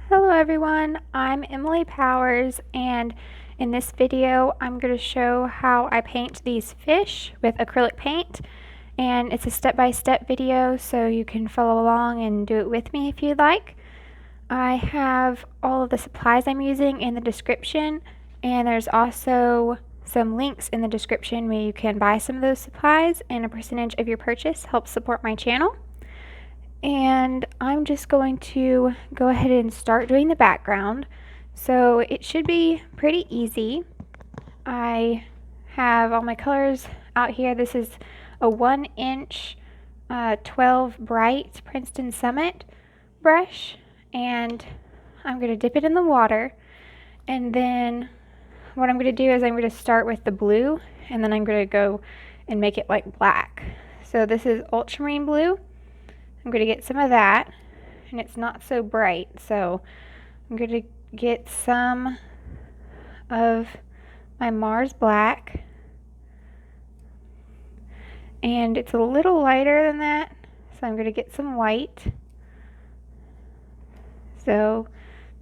Hello everyone, I'm Emily Powers, and in this video I'm going to show how I paint these fish with acrylic paint, and it's a step-by-step video so you can follow along and do it with me if you'd like. I have all of the supplies I'm using in the description, and there's also some links in the description where you can buy some of those supplies, and a percentage of your purchase helps support my channel. And I'm just going to go ahead and start doing the background. So it should be pretty easy. I have all my colors out here. This is a 1-inch 12 Bright Princeton Summit brush, and I'm going to dip it in the water, and then what I'm going to do is I'm going to start with the blue, and then I'm going to go and make it like black. So this is Ultramarine Blue. I'm going to get some of that, and it's not so bright, so I'm going to get some of my Mars Black, and it's a little lighter than that, so I'm going to get some white. So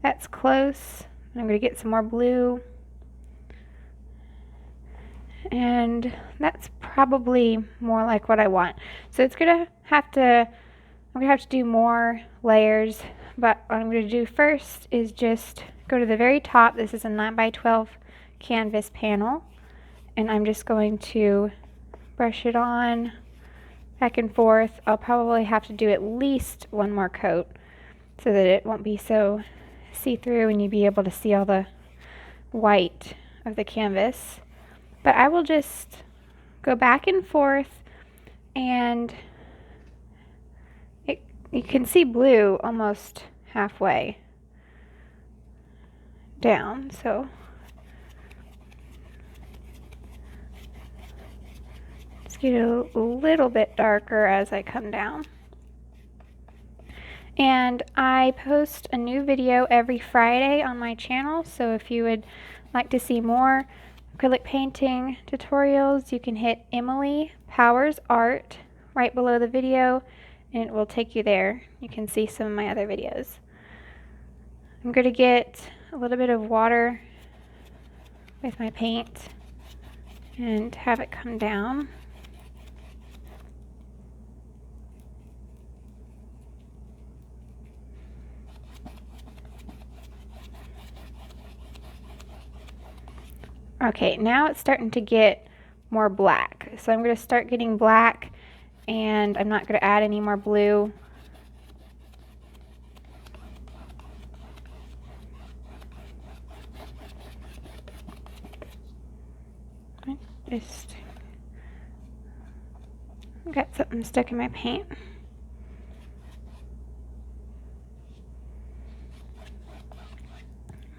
that's close. I'm going to get some more blue, and that's probably more like what I want. So it's going to have to I'm going to have to do more layers, but what I'm going to do first is just go to the very top. This is a 9x12 canvas panel, and I'm just going to brush it on back and forth. I'll probably have to do at least one more coat so that it won't be so see-through and you'll be able to see all the white of the canvas. But I will just go back and forth, and you can see blue almost halfway down, so just get a little bit darker as I come down. And I post a new video every Friday on my channel, so if you would like to see more acrylic painting tutorials, you can hit Emily Powers Art right below the video, and it will take you there. You can see some of my other videos. I'm going to get a little bit of water with my paint and have it come down. Okay, now it's starting to get more black. So I'm going to start getting black, and I'm not going to add any more blue. I just got something stuck in my paint.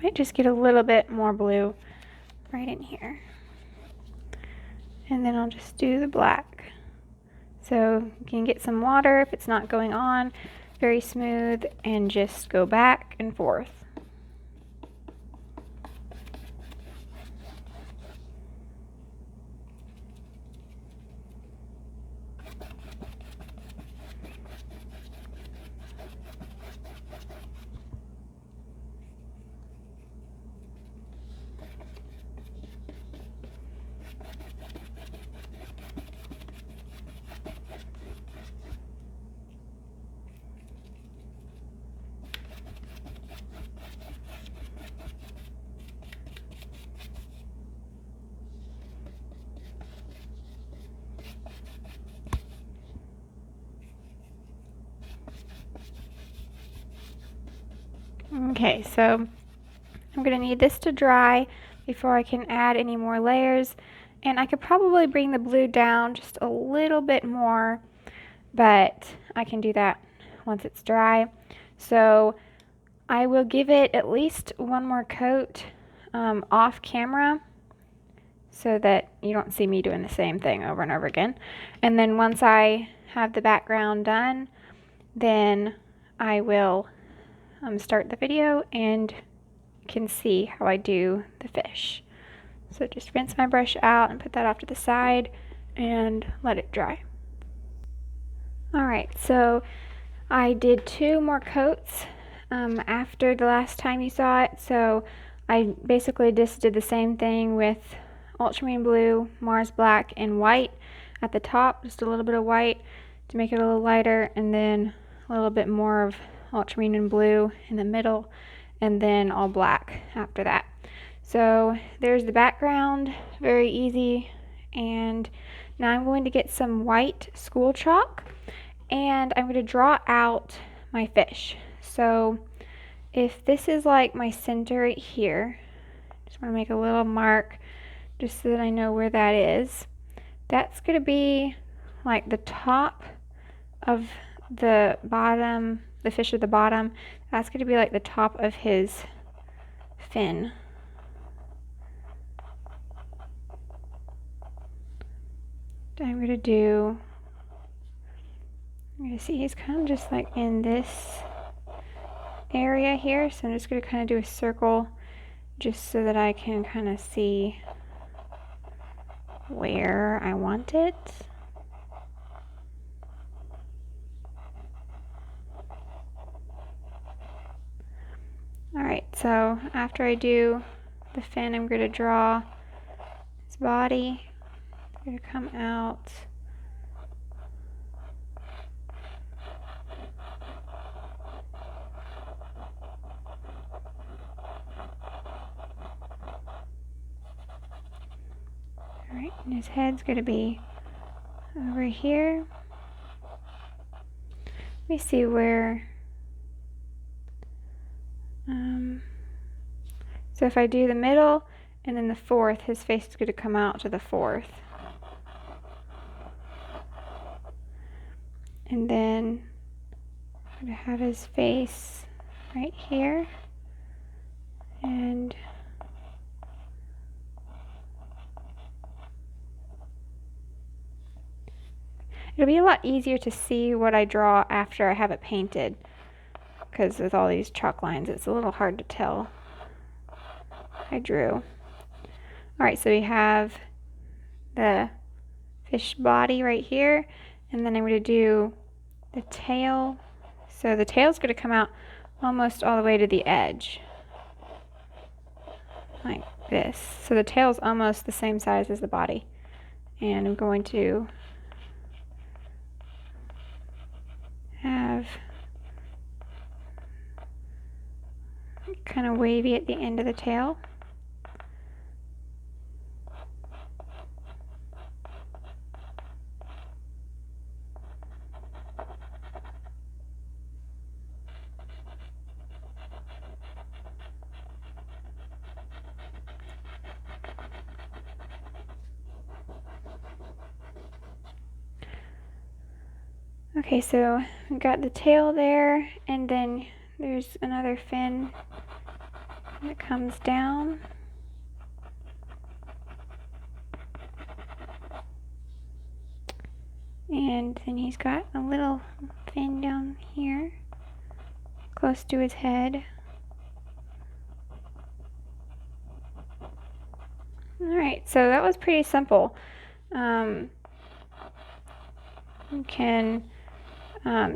Might just get a little bit more blue right in here. And then I'll just do the black. So you can get some water if it's not going on very smooth, and just go back and forth. Okay, so I'm going to need this to dry before I can add any more layers, and I could probably bring the blue down just a little bit more, but I can do that once it's dry. So I will give it at least one more coat off camera so that you don't see me doing the same thing over and over again. And then once I have the background done, then I will start the video, and you can see how I do the fish. So just rinse my brush out and put that off to the side and let it dry. Alright, so I did 2 more coats after the last time you saw it. So I basically just did the same thing with Ultramarine Blue, Mars Black, and white at the top, just a little bit of white to make it a little lighter, and then a little bit more of Ultramarine and Blue in the middle, and then all black after that. So there's the background, very easy. And now I'm going to get some white school chalk and I'm going to draw out my fish. So if this is like my center right here, just want to make a little mark just so that I know where that is. That's going to be like the top of the bottom, the fish at the bottom. That's going to be like the top of his fin. I'm going to see he's kind of just like in this area here, so I'm just going to kind of do a circle just so that I can kind of see where I want it. Alright, so after I do the fin, I'm going to draw his body. It's going to come out. Alright, and his head's going to be over here. Let me see where. So if I do the middle and then the fourth, his face is going to come out to the fourth. And then I'm going to have his face right here. And it'll be a lot easier to see what I draw after I have it painted, because with all these chalk lines, it's a little hard to tell. I drew. Alright, so we have the fish body right here, and then I'm going to do the tail. So the tail's going to come out almost all the way to the edge, like this. So the tail's almost the same size as the body. And I'm going to have kind of wavy at the end of the tail. Okay, so we've got the tail there, and then there's another fin that comes down. And then he's got a little fin down here, close to his head. Alright, so that was pretty simple. You can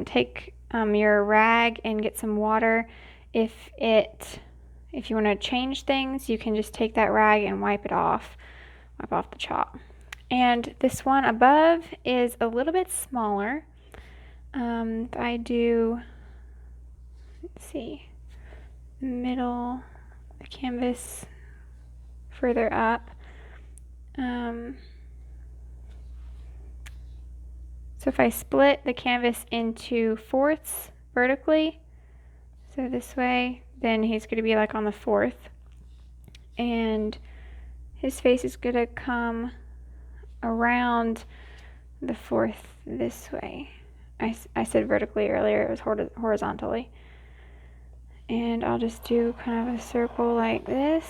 take your rag and get some water. If you want to change things, you can just take that rag and wipe off the chalk. And this one above is a little bit smaller. If I do, let's see, the middle, the canvas further up. So if I split the canvas into fourths vertically, so this way, then he's going to be like on the fourth. And his face is going to come around the fourth this way. I said vertically earlier, it was horizontally. And I'll just do kind of a circle like this,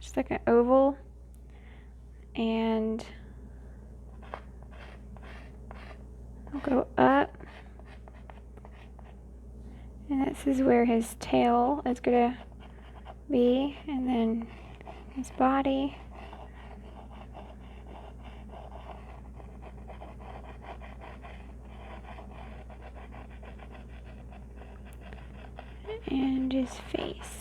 just like an oval. And I'll go up. And this is where his tail is going to be, and then his body. and his face.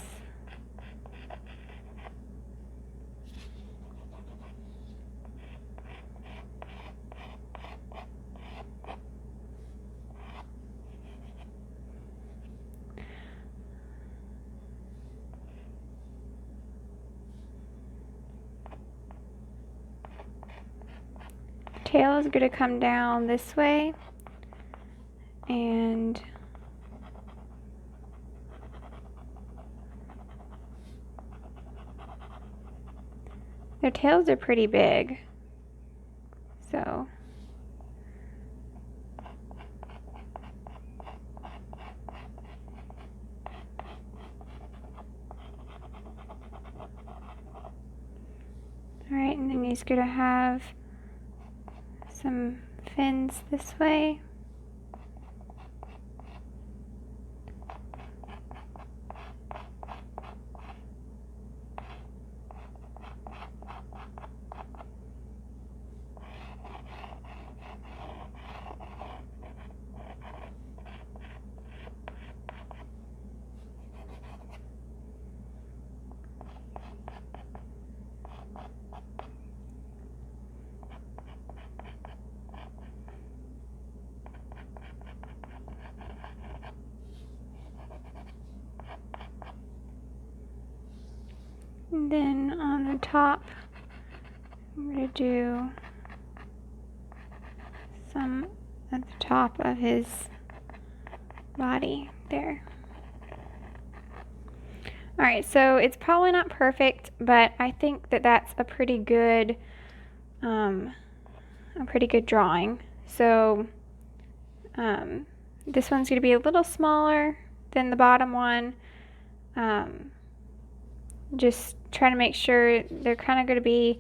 Tail is going to come down this way, and their tails are pretty big, so alright, and then he's going to have some fins this way. And then on the top, I'm going to do some at the top of his body there. Alright, so it's probably not perfect, but I think that that's a pretty good drawing. So this one's going to be a little smaller than the bottom one. Just try to make sure they're kind of going to be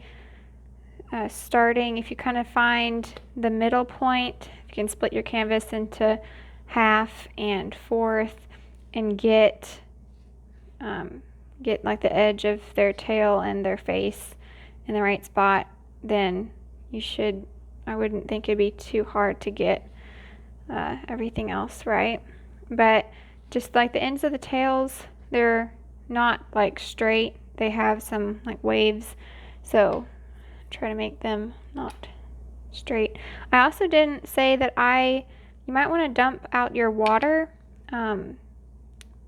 starting, if you kind of find the middle point, you can split your canvas into half and fourth and get like the edge of their tail and their face in the right spot, then you should, I wouldn't think it'd be too hard to get everything else right. But just like the ends of the tails, they're not like straight, they have some like waves, so try to make them not straight. I also didn't say that you might want to dump out your water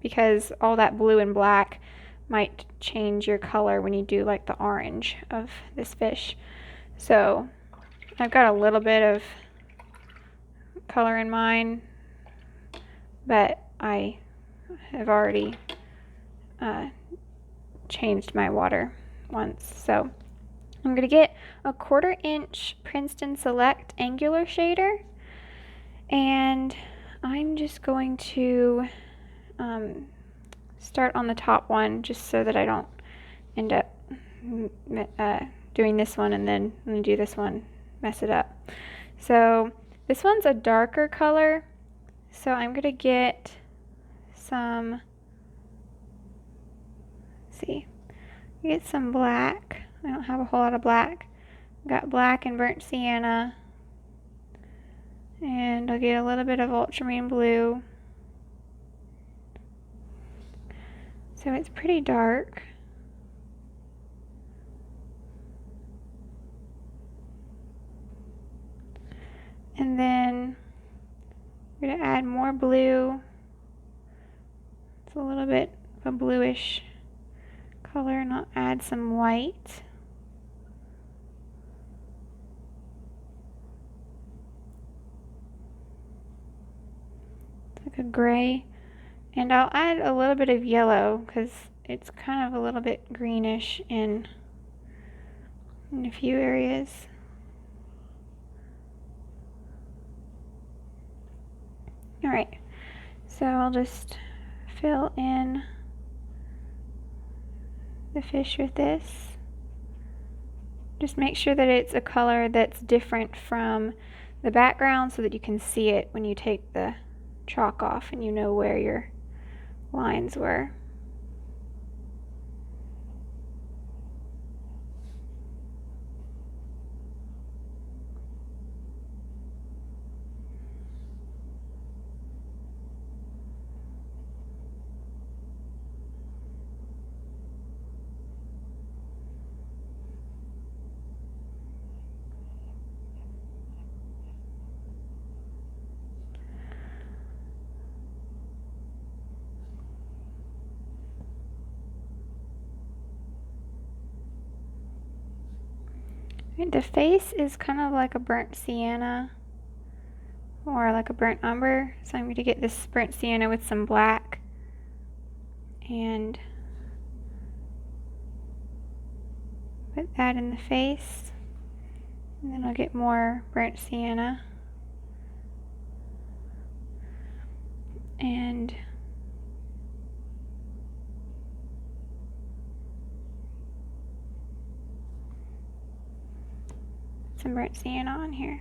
because all that blue and black might change your color when you do like the orange of this fish. So I've got a little bit of color in mine, but I have already changed my water once. So I'm going to get a 1/4 inch Princeton Select Angular shader, and I'm just going to start on the top one just so that I don't end up doing this one and then when I do this one mess it up. So this one's a darker color, so I'm going to get some, get some black. I don't have a whole lot of black. Got black and burnt sienna, and I'll get a little bit of ultramarine blue. So it's pretty dark. And then I'm going to add more blue. It's a little bit of a bluish color, and I'll add some white. It's like a gray. And I'll add a little bit of yellow because it's kind of a little bit greenish in a few areas. Alright, so I'll just fill in the fish with this. Just make sure that it's a color that's different from the background so that you can see it when you take the chalk off and you know where your lines were. The face is kind of like a burnt sienna or like a burnt umber, so I'm going to get this burnt sienna with some black and put that in the face, and then I'll get more burnt sienna and some burnt sienna on here.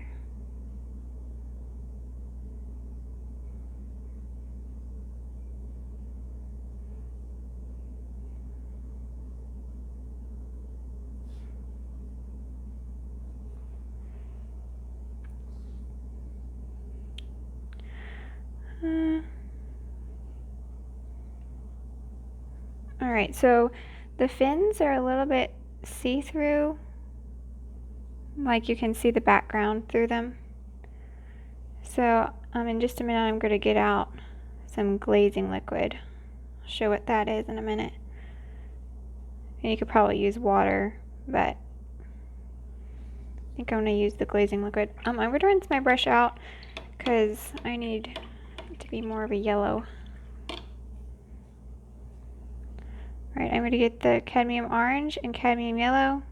Alright, so the fins are a little bit see-through, like you can see the background through them. So in just a minute I'm going to get out some glazing liquid. I'll show what that is in a minute. And you could probably use water, but I think I'm going to use the glazing liquid. I'm going to rinse my brush out because I need it to be more of a yellow. Alright, I'm going to get the cadmium orange and cadmium yellow,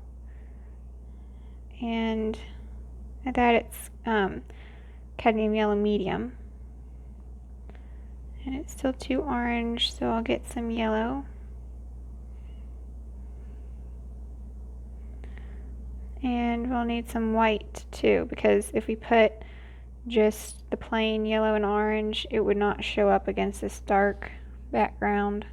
and at that it's cadmium yellow medium, and it's still too orange, so I'll get some yellow. And we'll need some white too, because if we put just the plain yellow and orange, it would not show up against this dark background.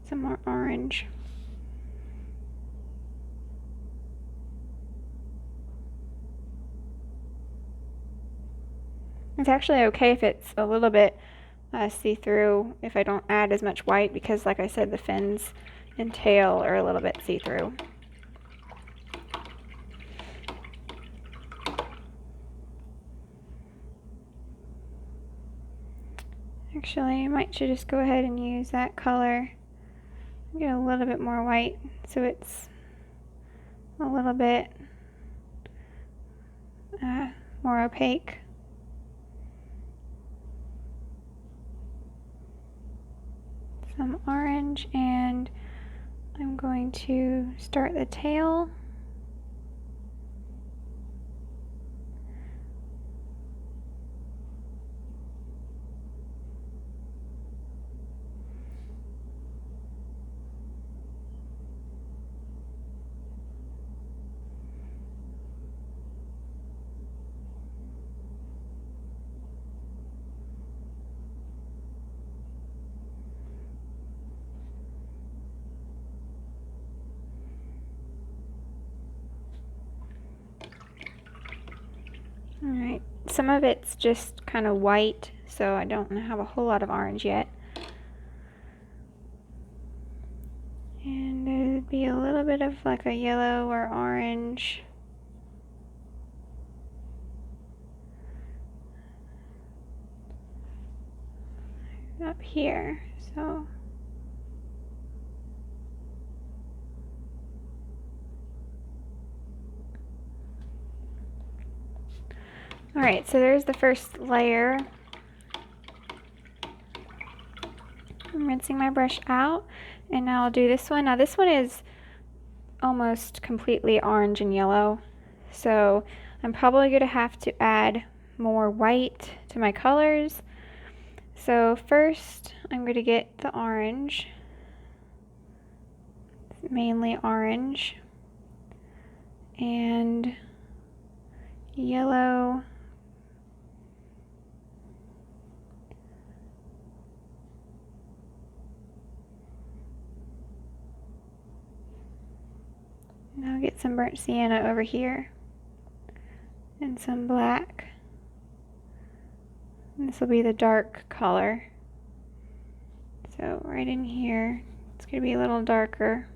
Some more orange. It's actually okay if it's a little bit see-through if I don't add as much white, because like I said, the fins and tail are a little bit see-through. Actually, I might should just go ahead and use that color. Get a little bit more white so it's a little bit more opaque. Some orange, and I'm going to start the tail. Alright, some of it's just kind of white, so I don't have a whole lot of orange yet. And there'd be a little bit of like a yellow or orange. Up here, so. Alright, so there's the first layer. I'm rinsing my brush out, and now I'll do this one. Now this one is almost completely orange and yellow, so I'm probably going to have to add more white to my colors. So first I'm going to get the orange, mainly orange, and yellow. Now get some burnt sienna over here and some black. And this will be the dark color. So right in here, it's going to be a little darker.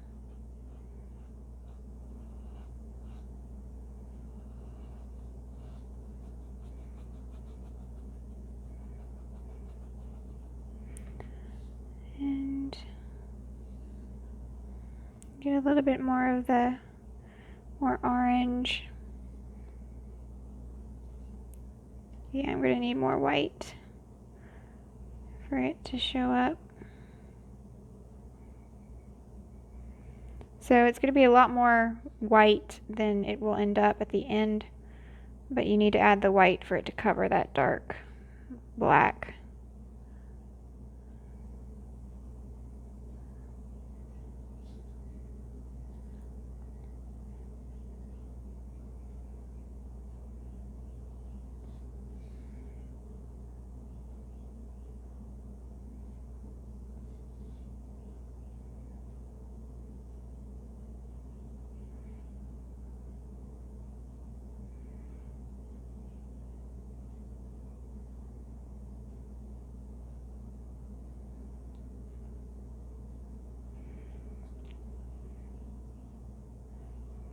Get a little bit more of the more orange. Yeah, I'm going to need more white for it to show up. So it's going to be a lot more white than it will end up at the end, but you need to add the white for it to cover that dark black.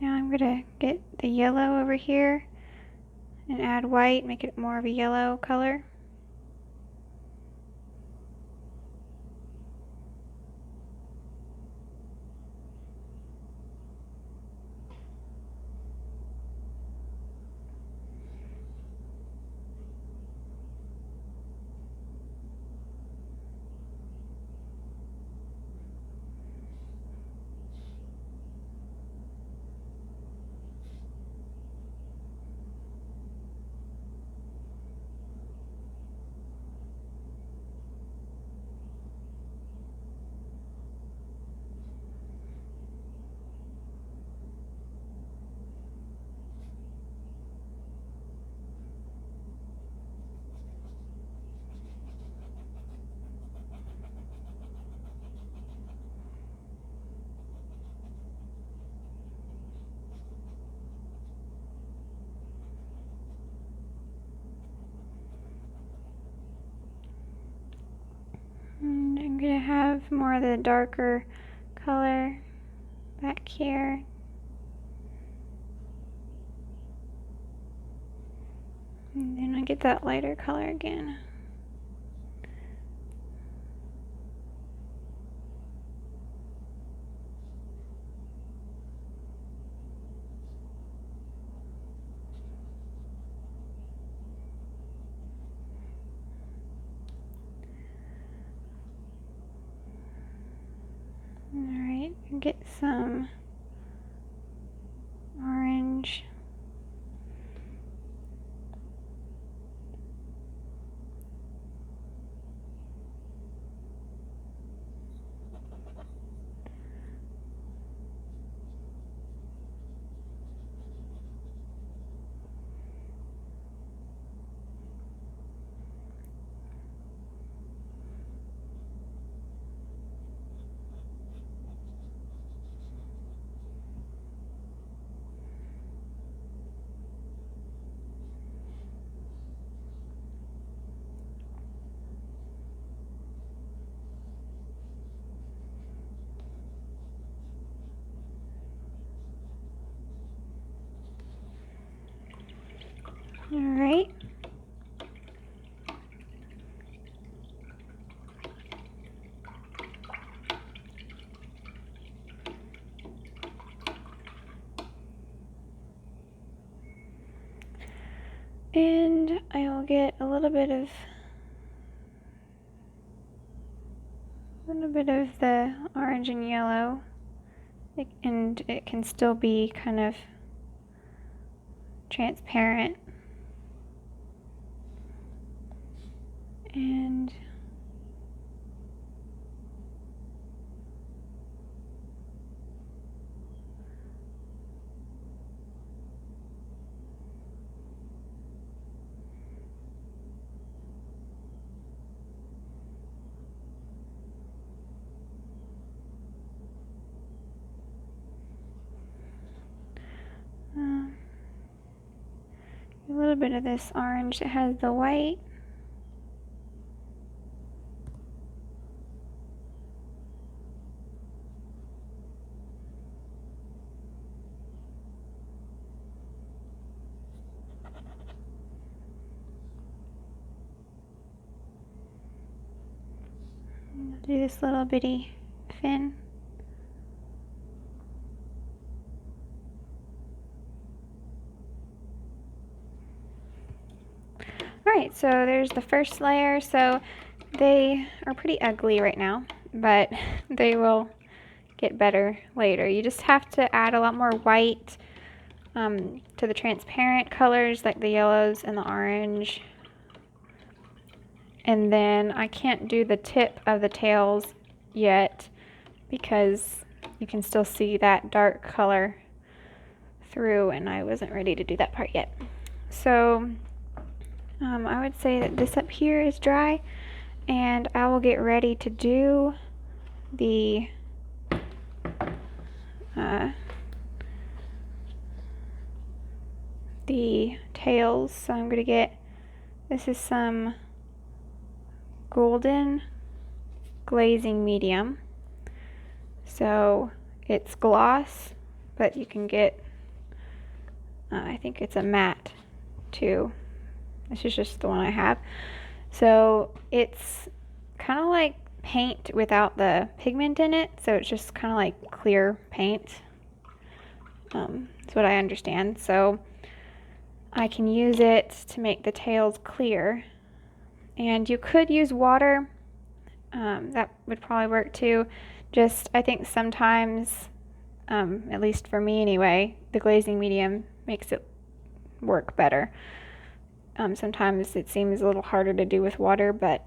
Now I'm going to get the yellow over here and add white, make it more of a yellow color. And I'm going to have more of the darker color back here. And then I get that lighter color again. Alright, get some orange. Alright. And I will get a little bit of the orange and yellow, and it can still be kind of transparent. And a little bit of this orange that has the white. Do this little bitty fin. Alright, so there's the first layer. So they are pretty ugly right now, but they will get better later. You just have to add a lot more white to the transparent colors like the yellows and the orange. And then I can't do the tip of the tails yet because you can still see that dark color through, and I wasn't ready to do that part yet. So I would say that this up here is dry, and I will get ready to do the tails. So I'm gonna get, this is some golden glazing medium. So it's gloss, but you can get, I think it's a matte too. This is just the one I have. So it's kind of like paint without the pigment in it. So it's just kind of like clear paint. That's what I understand. So I can use it to make the tails clear. And you could use water. That would probably work too. Just, I think sometimes, at least for me anyway, the glazing medium makes it work better. Sometimes it seems a little harder to do with water, but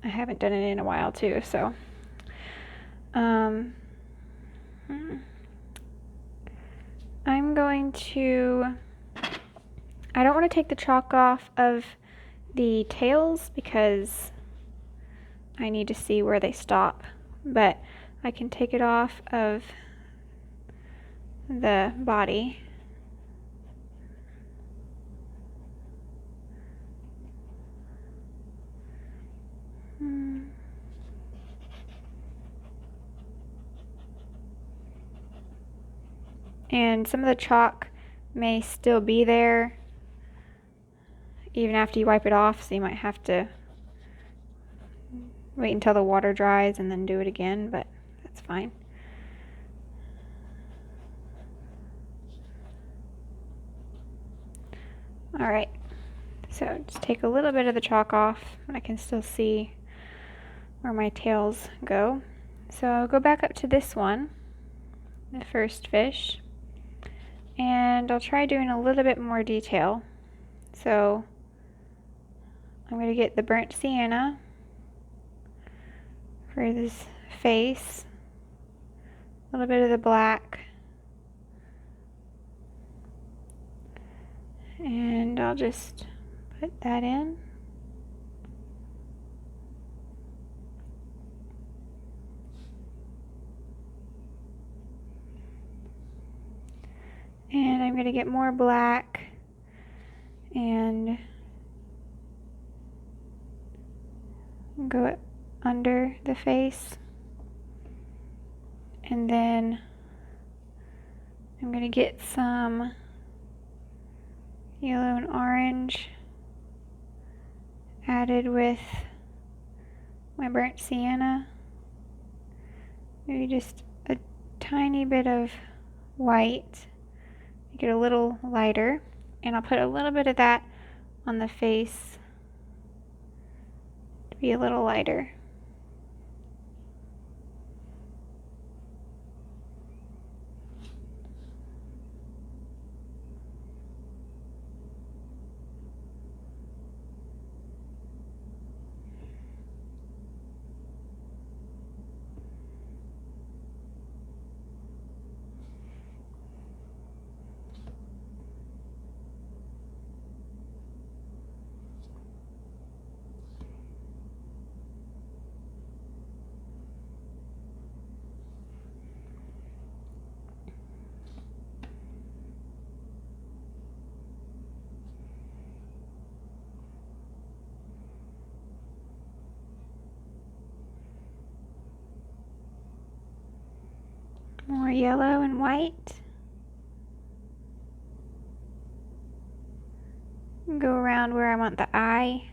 I haven't done it in a while too, so. I'm going to, I don't want to take the chalk off of the tails because I need to see where they stop, but I can take it off of the body. And some of the chalk may still be there even after you wipe it off, so you might have to wait until the water dries and then do it again, but that's fine. Alright, so just take a little bit of the chalk off, and I can still see where my tails go. So I'll go back up to this one, the first fish, and I'll try doing a little bit more detail. So I'm going to get the burnt sienna for this face, a little bit of the black, and I'll just put that in. And I'm going to get more black and go under the face. And then I'm going to get some yellow and orange added with my burnt sienna. Maybe just a tiny bit of white. Make it a little lighter, and I'll put a little bit of that on the face to be a little lighter. More yellow and white. Go around where I want the eye.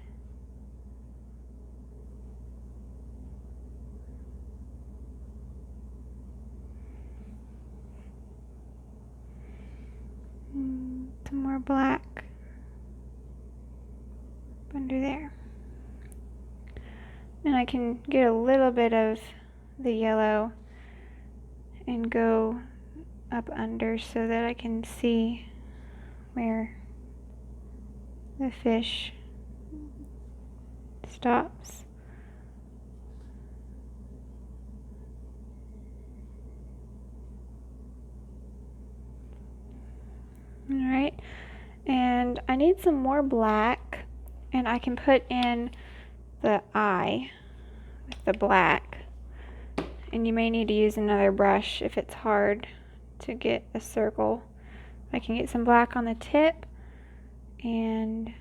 Some more black. I can get a little bit of the yellow and go up under so that I can see where the fish stops. Alright, and I need some more black, and I can put in the eye with the black. And you may need to use another brush if it's hard to get a circle. I can get some black on the tip and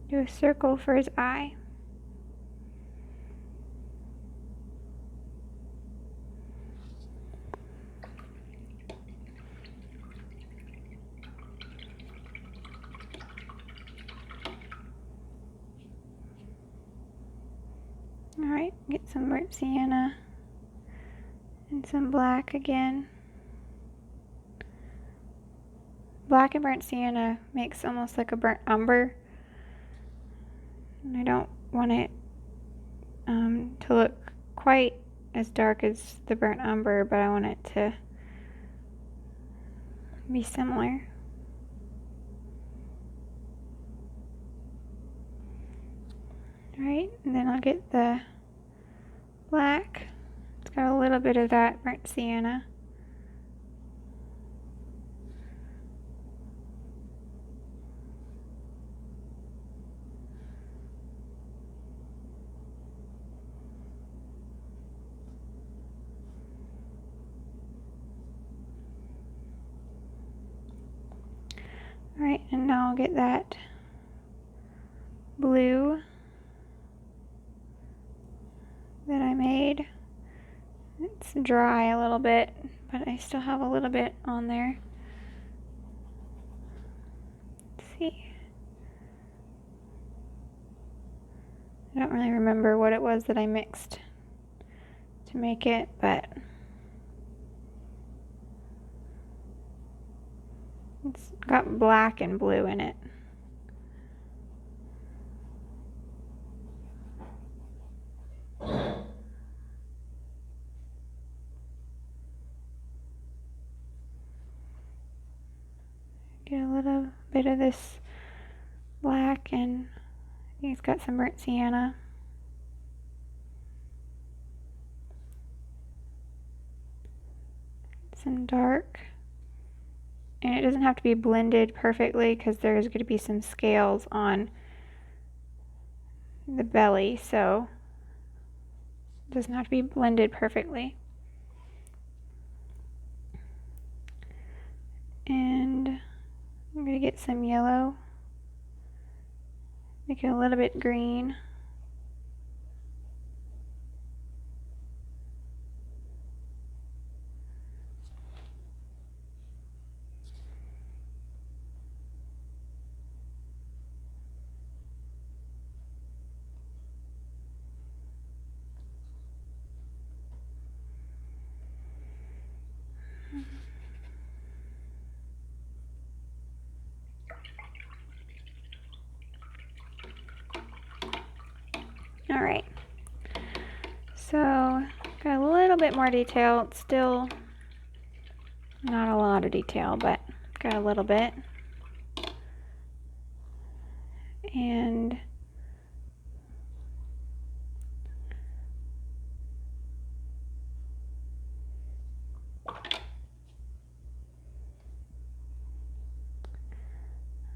do a circle for his eye. Alright, get some burnt sienna and some black again. Black and burnt sienna makes almost like a burnt umber. And I don't want it to look quite as dark as the burnt umber, but I want it to be similar. Alright, and then I'll get the black. It's got a little bit of that burnt sienna. Alright, and now I'll get that blue that I made. It's dry a little bit, but I still have a little bit on there. Let's see. I don't really remember what it was that I mixed to make it, but it's got black and blue in it. Get a little bit of this black, and I think it's got some burnt sienna. Some dark. And it doesn't have to be blended perfectly because there's going to be some scales on the belly, so it doesn't have to be blended perfectly. And I'm going to get some yellow, make it a little bit green. Alright, so got a little bit more detail. It's still not a lot of detail, but got a little bit. And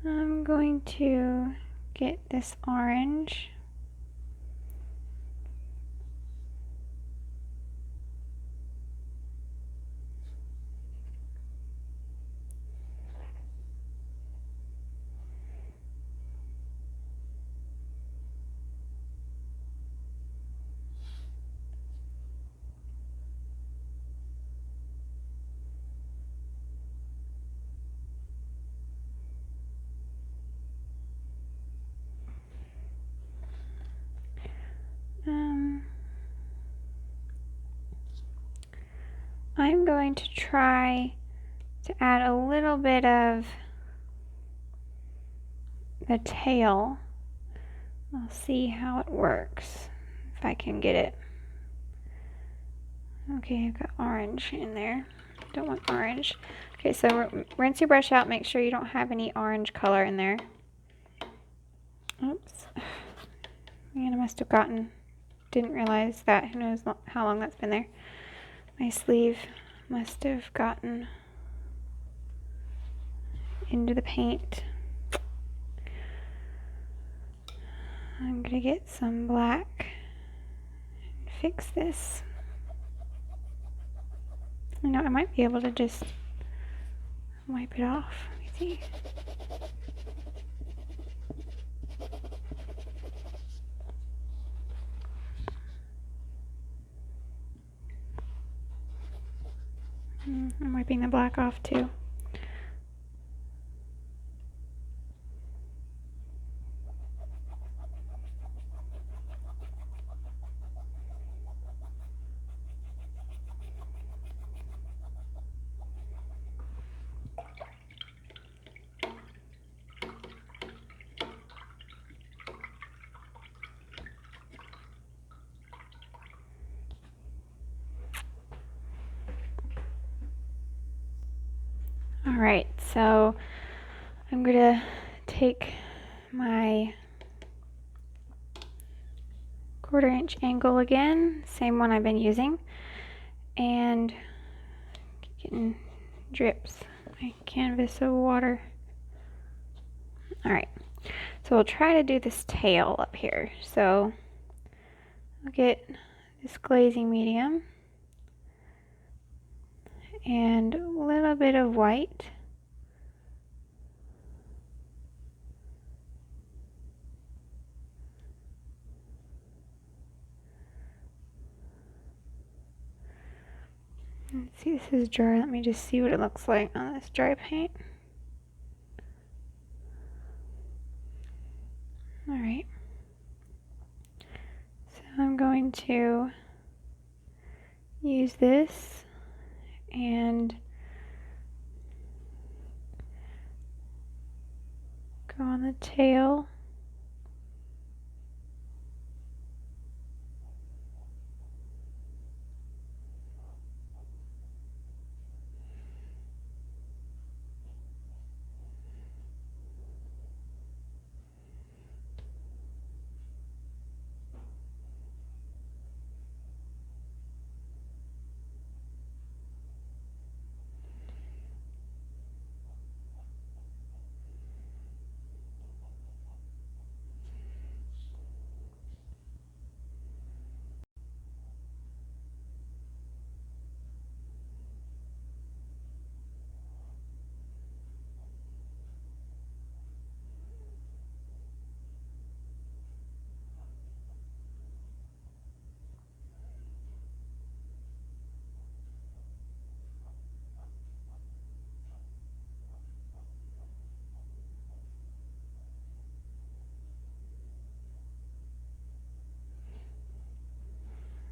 I'm going to get this orange. I'm going to try to add a little bit of the tail. I'll see how it works, if I can get it. Okay, I've got orange in there. Don't want orange. Okay, so rinse your brush out. Make sure you don't have any orange color in there. Oops. Man, I must have didn't realize that. Who knows how long that's been there. My sleeve must have gotten into the paint. I'm gonna get some black and fix this. You know, I might be able to just wipe it off. Let me see. I'm wiping the black off too. Alright, so I'm going to take my 1/4 inch angle again, same one I've been using, and getting drips my canvas of water. Alright, so we'll try to do this tail up here. So I'll get this glazing medium and a little bit of white. Let's see, this is dry. Let me just see what it looks like on this dry paint. Alright. So I'm going to use this and go on the tail.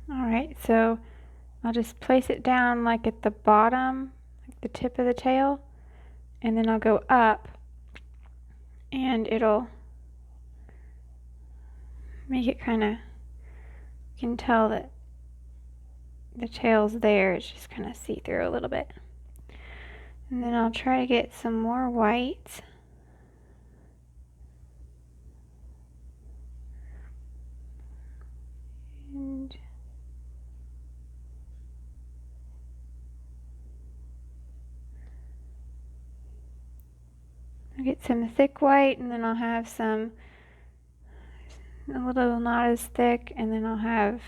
Alright, so I'll just place it down like at the bottom, like the tip of the tail, and then I'll go up and it'll make it kind of, you can tell that the tail's there, it's just kind of see through a little bit. And then I'll try to get some more white. And I'll get some thick white, and then I'll have some a little not as thick, and then I'll have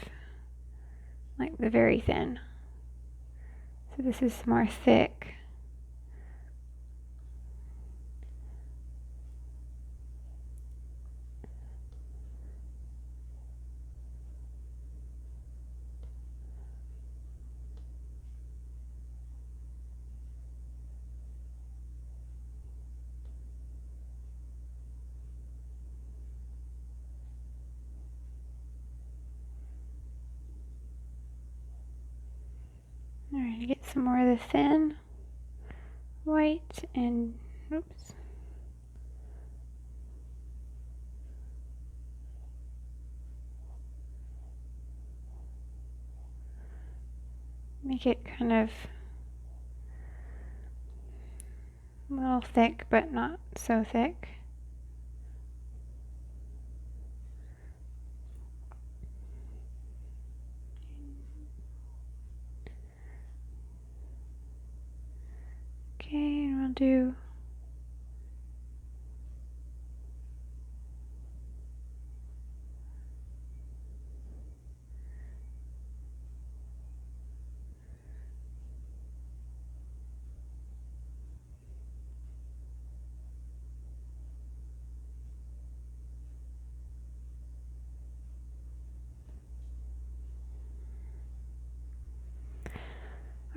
like the very thin. So this is more thick. Alright, get some more of the thin, white and, oops. Make it kind of a little thick, but not so thick. Okay, and we'll do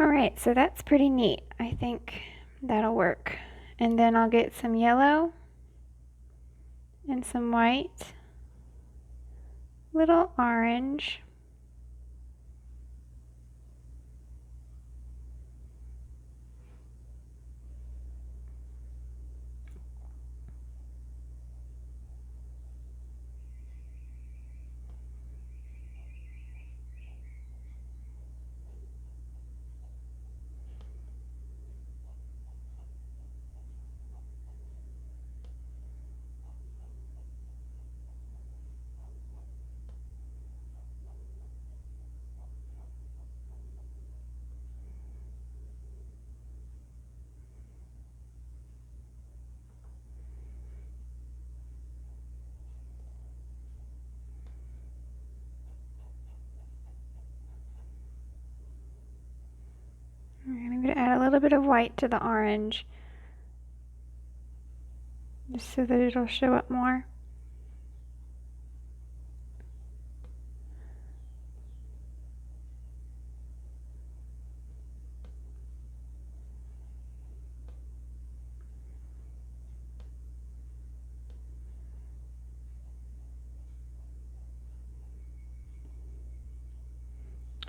alright, so that's pretty neat. I think that'll work. And then I'll get some yellow and some white, little orange, I'm going to add a little bit of white to the orange, just so that it'll show up more.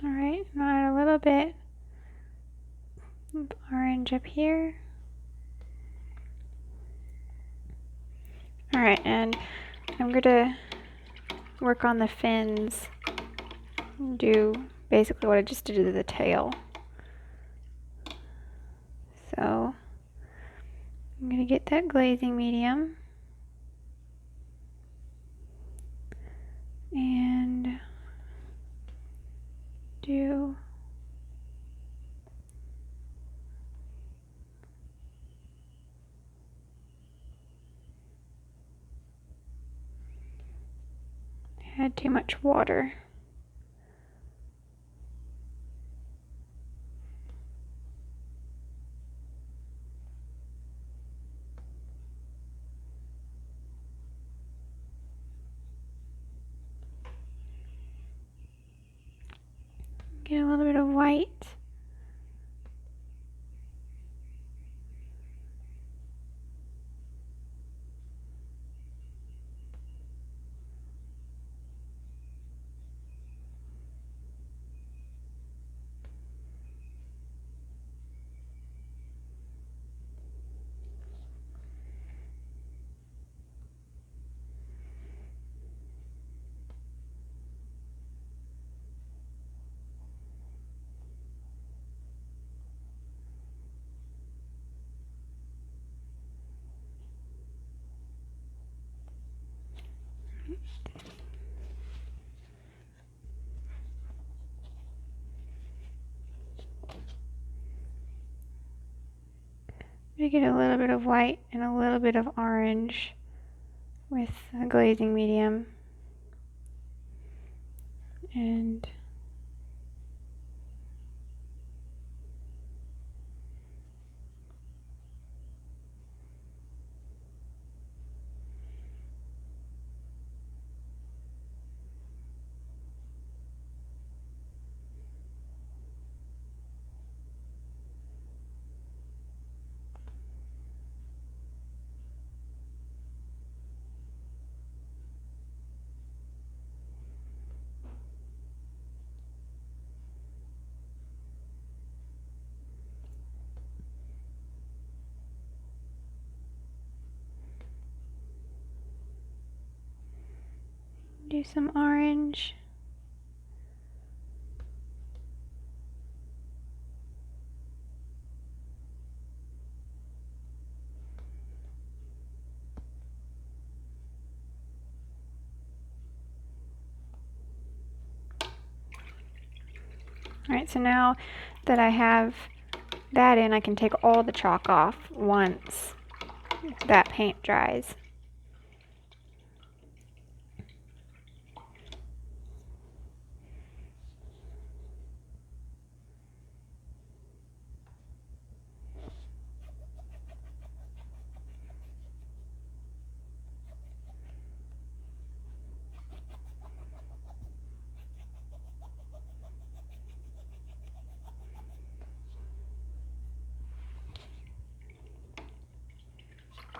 Alright, now add a little bit of orange up here. Alright, and I'm going to work on the fins and do basically what I just did to the tail. So I'm going to get that glazing medium and do had too much water. Get a little bit of white. I'm going to get a little bit of white and a little bit of orange with a glazing medium. And Do some orange. Alright, so now that I have that in, I can take all the chalk off once that paint dries.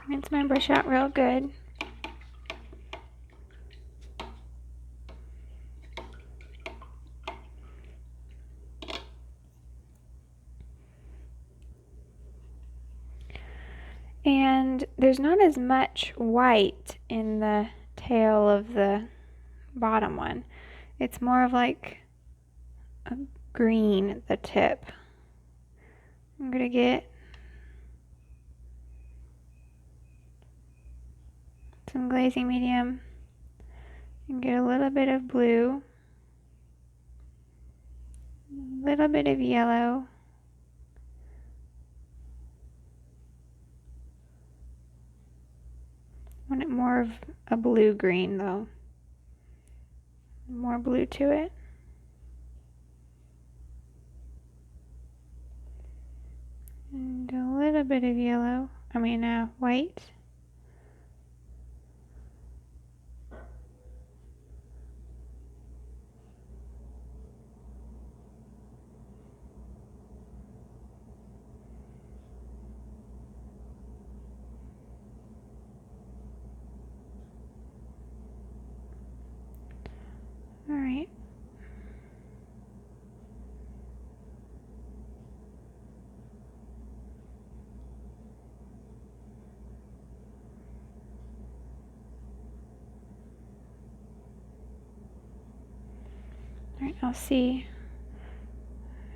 Rinse my brush out real good. And there's not as much white in the tail of the bottom one. It's more of like a green at the tip. I'm gonna get some glazing medium and get a little bit of blue, a little bit of yellow, I want it more of a blue-green though, more blue to it. And a little bit of yellow, white. All right. Alright, I'll see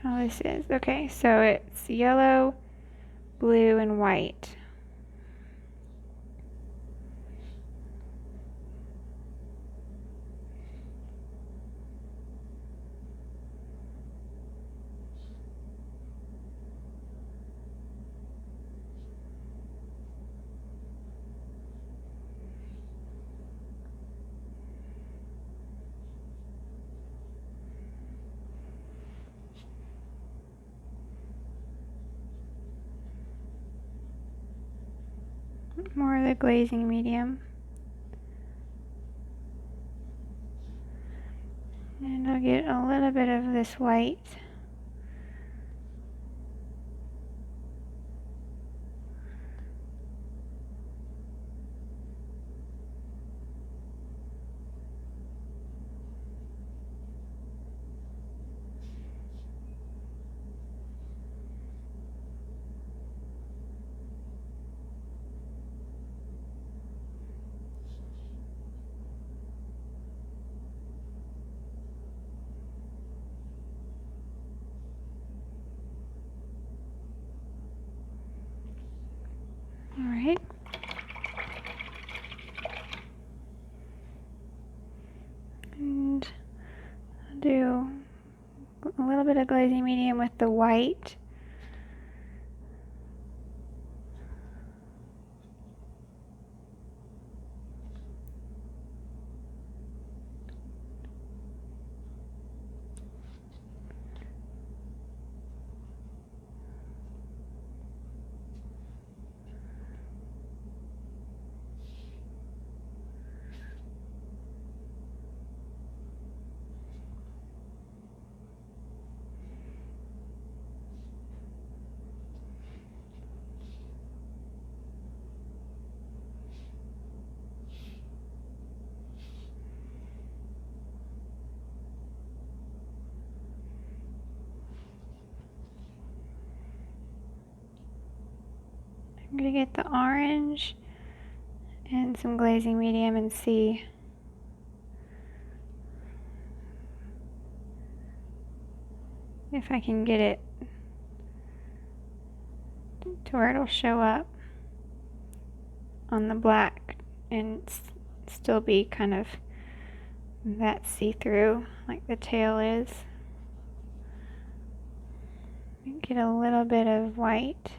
how this is. Okay, so it's yellow, blue, and white. More of the glazing medium. And I'll get a little bit of this white. Alright. And I'll do a little bit of glazing medium with the white. I'm going to get the orange and some glazing medium and see if I can get it to where it'll show up on the black and still be kind of that see-through like the tail is. Get a little bit of white.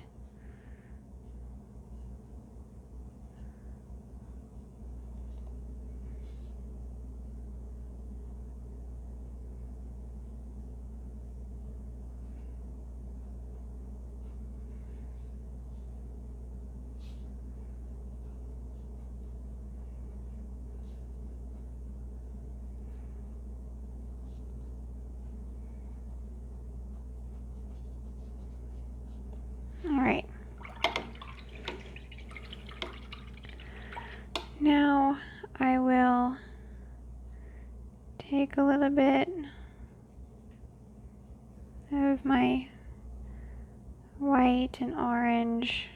Alright. Now I will take a little bit of my white and orange,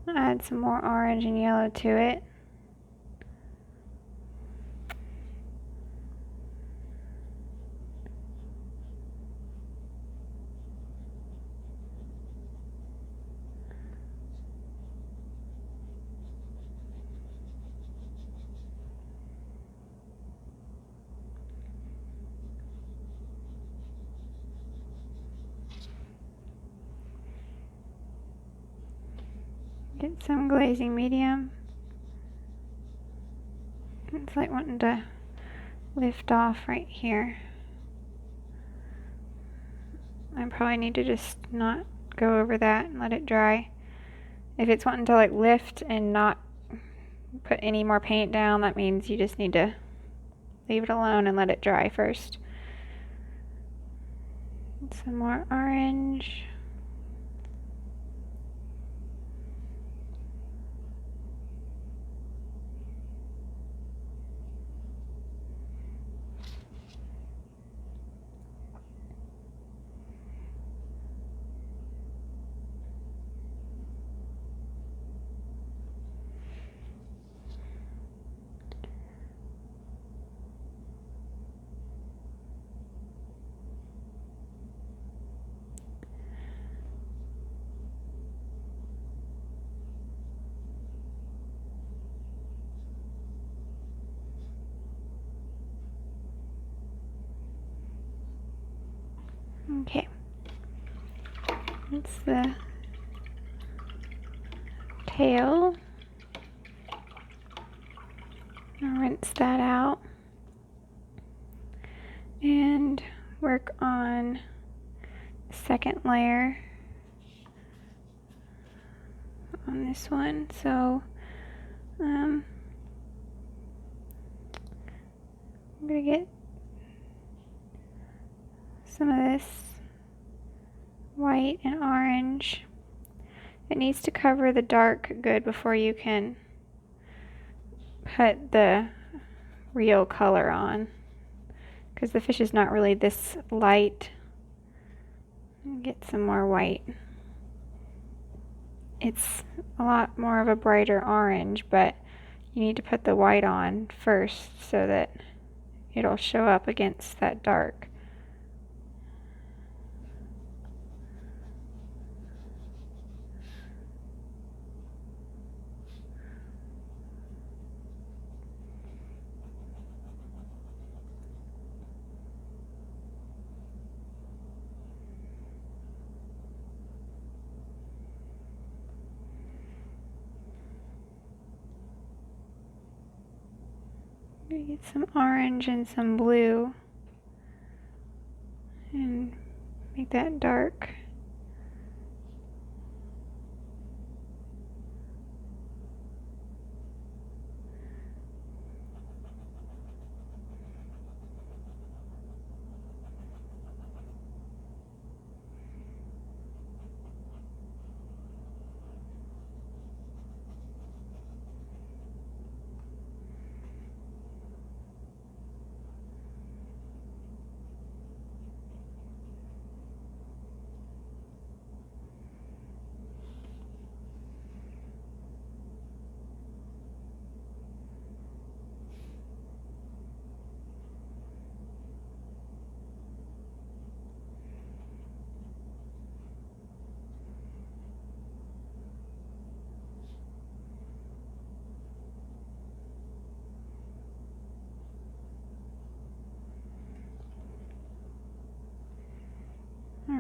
add some more orange and yellow to it. Get some glazing medium. It's like wanting to lift off right here. I probably need to just not go over that and let it dry. If it's wanting to like lift and not put any more paint down, that means you just need to leave it alone and let it dry first. Some more orange. Okay, that's the tail. I'll rinse that out and work on the second layer on this one. So I'm gonna get some of this white and orange. It needs to cover the dark good before you can put the real color on, because the fish is not really this light. Get some more white. It's a lot more of a brighter orange, but you need to put the white on first so that it'll show up against that dark. Get some orange and some blue and make that dark.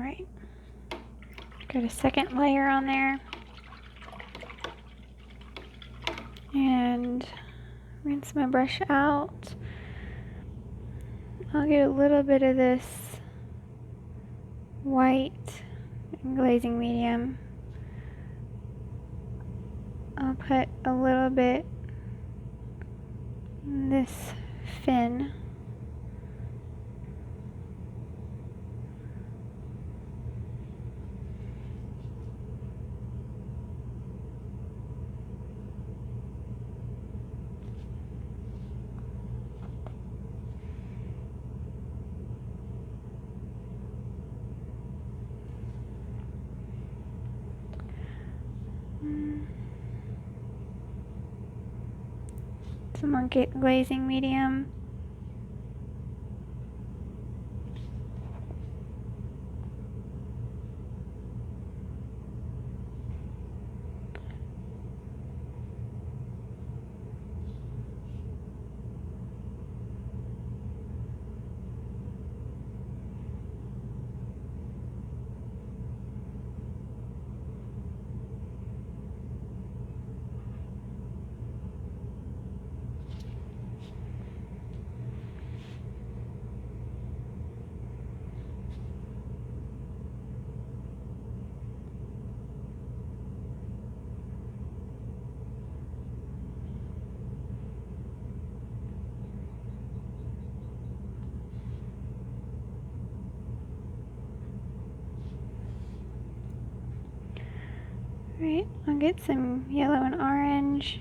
Alright, got a second layer on there. And rinse my brush out. I'll get a little bit of this white glazing medium. I'll put a little bit in this fin. Some more glazing medium. Right, I'll get some yellow and orange.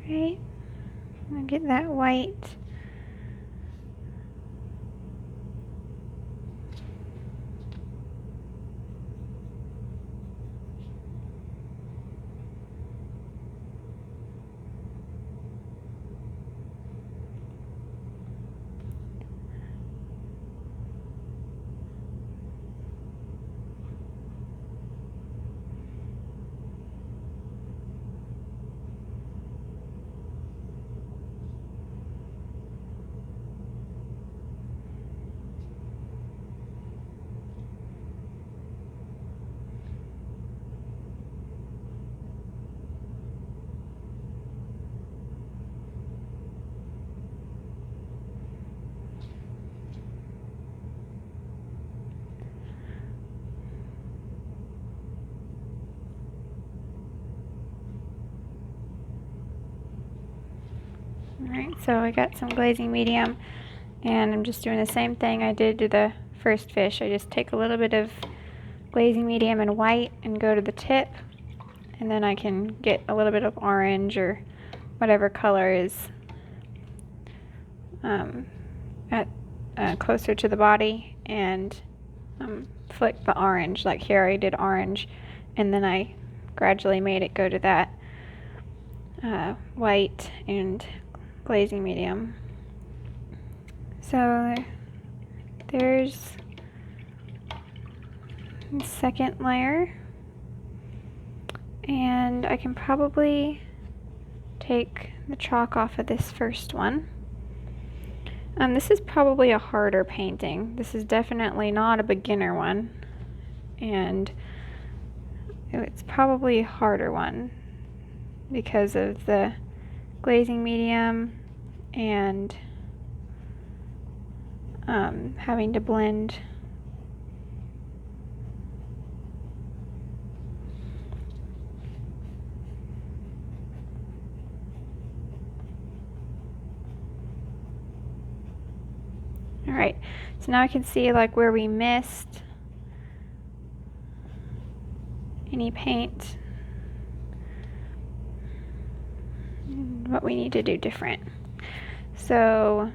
Right, I'll get that white. Alright, so I got some glazing medium, and I'm just doing the same thing I did to the first fish. I just take a little bit of glazing medium and white and go to the tip, and then I can get a little bit of orange or whatever color is closer to the body, and flick the orange. Like here I did orange, and then I gradually made it go to that white and glazing medium. So there's the second layer, and I can probably take the chalk off of this first one. This is probably a harder painting. This is definitely not a beginner one, and it's probably a harder one because of the glazing medium and having to blend Alright, so now I can see like where we missed any paint, what we need to do different. So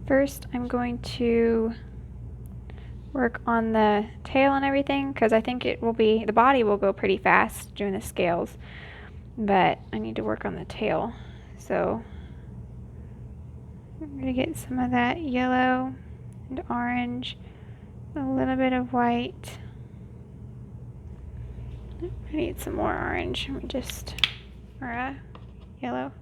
first I'm going to work on the tail and everything, because I think it will be, the body will go pretty fast doing the scales, but I need to work on the tail. So I'm going to get some of that yellow and orange, a little bit of white. I need some more orange. Let me just, or yellow.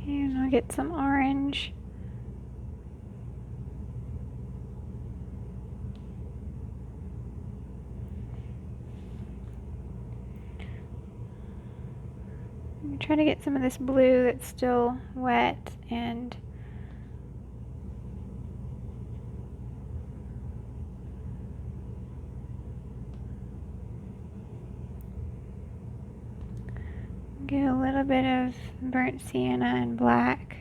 And I'll get some orange. I'm trying to get some of this blue that's still wet and get a little bit of burnt sienna and black.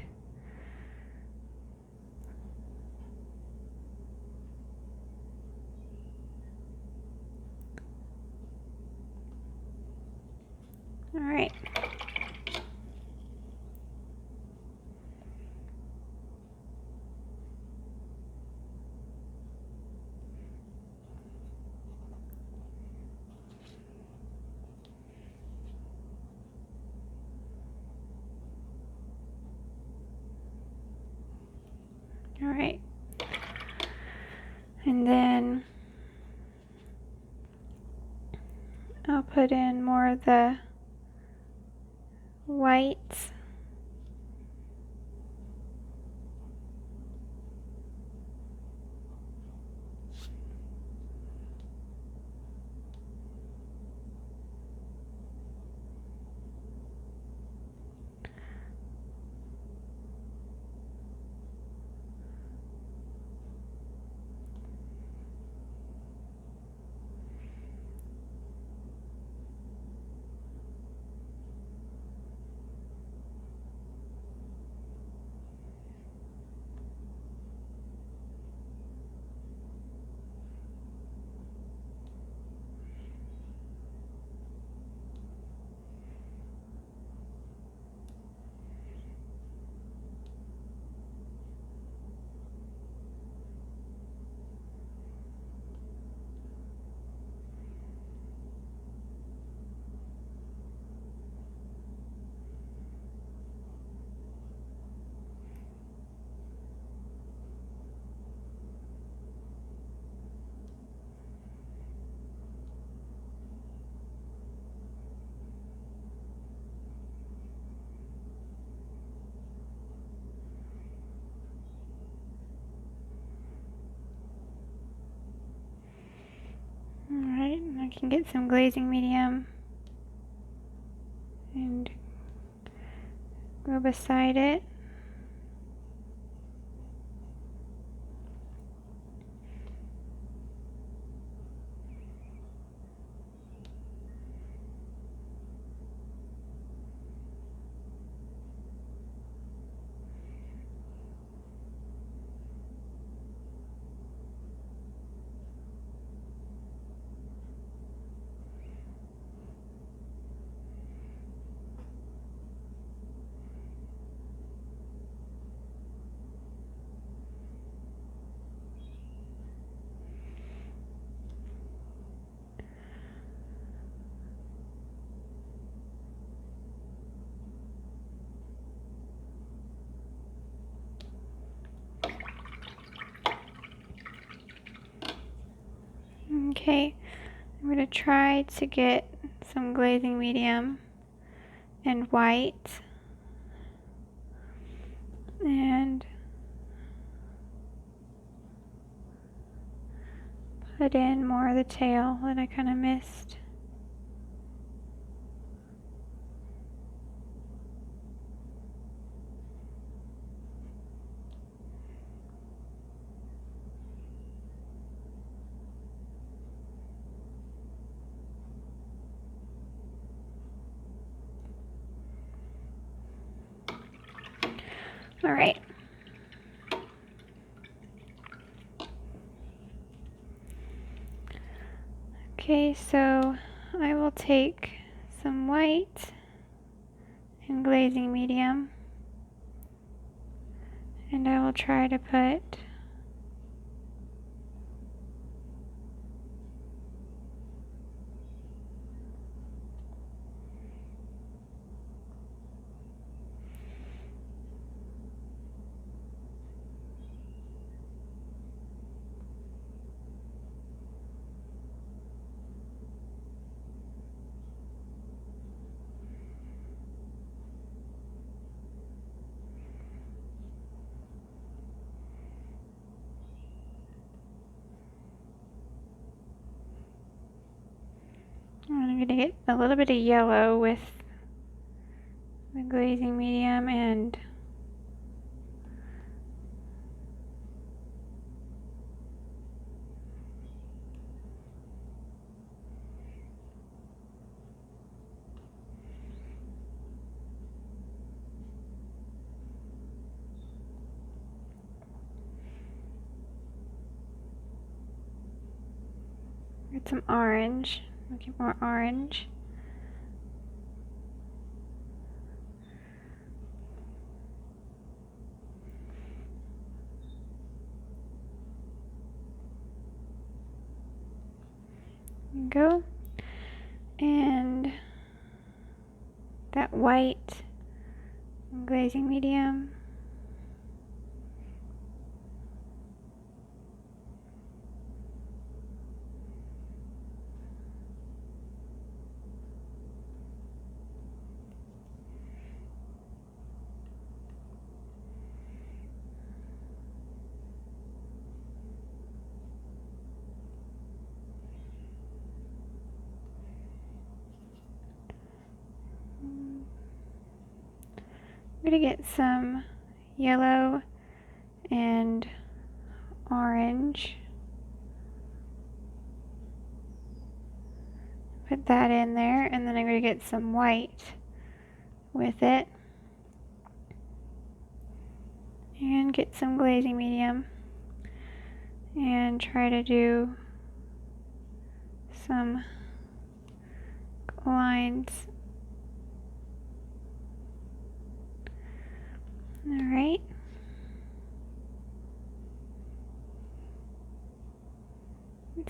All right. All right. And then I'll put in more of the whites. Alright, and I can get some glazing medium and go beside it. Okay, I'm going to try to get some glazing medium and white, and put in more of the tail that I kind of missed. All right. Okay, so I will take some white and glazing medium, and I will try to put I'm going to get a little bit of yellow with the glazing medium and get some orange. I'll get more orange. There you go. And that white glazing medium. I'm going to get some yellow and orange. Put that in there, and then I'm going to get some white with it. And get some glazing medium. And try to do some lines. Alright.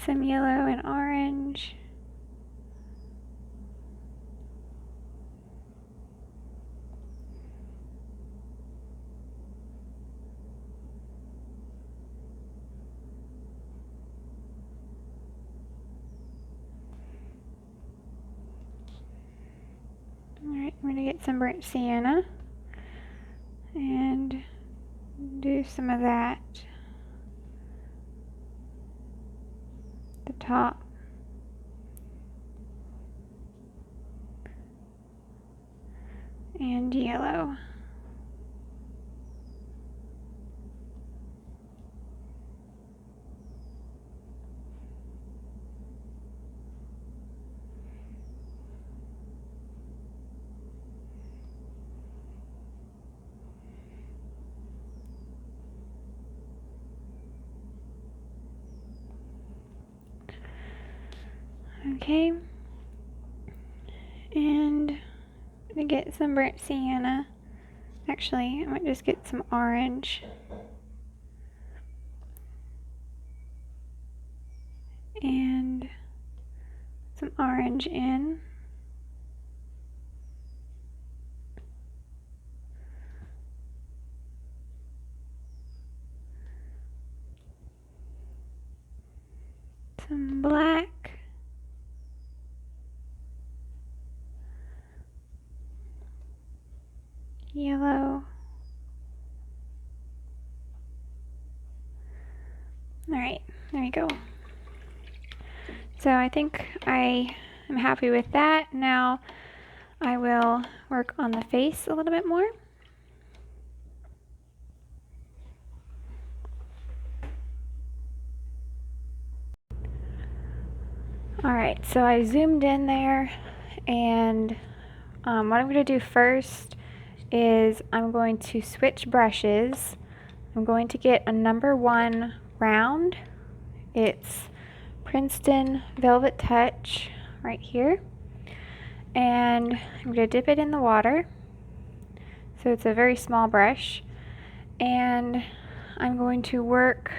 Some yellow and orange. Alright, I'm going to get some burnt sienna and do some of that at the top. And yellow. Okay, and I'm gonna get some burnt sienna. Actually, I might just get some orange. And some orange in. Some black. Yellow. Alright, there we go. So I think I am happy with that. Now I will work on the face a little bit more. Alright, so I zoomed in there, and what I'm going to do first is I'm going to switch brushes. I'm going to get a #1 round. It's Princeton Velvetouch right here. And I'm going to dip it in the water. So it's a very small brush. And I'm going to work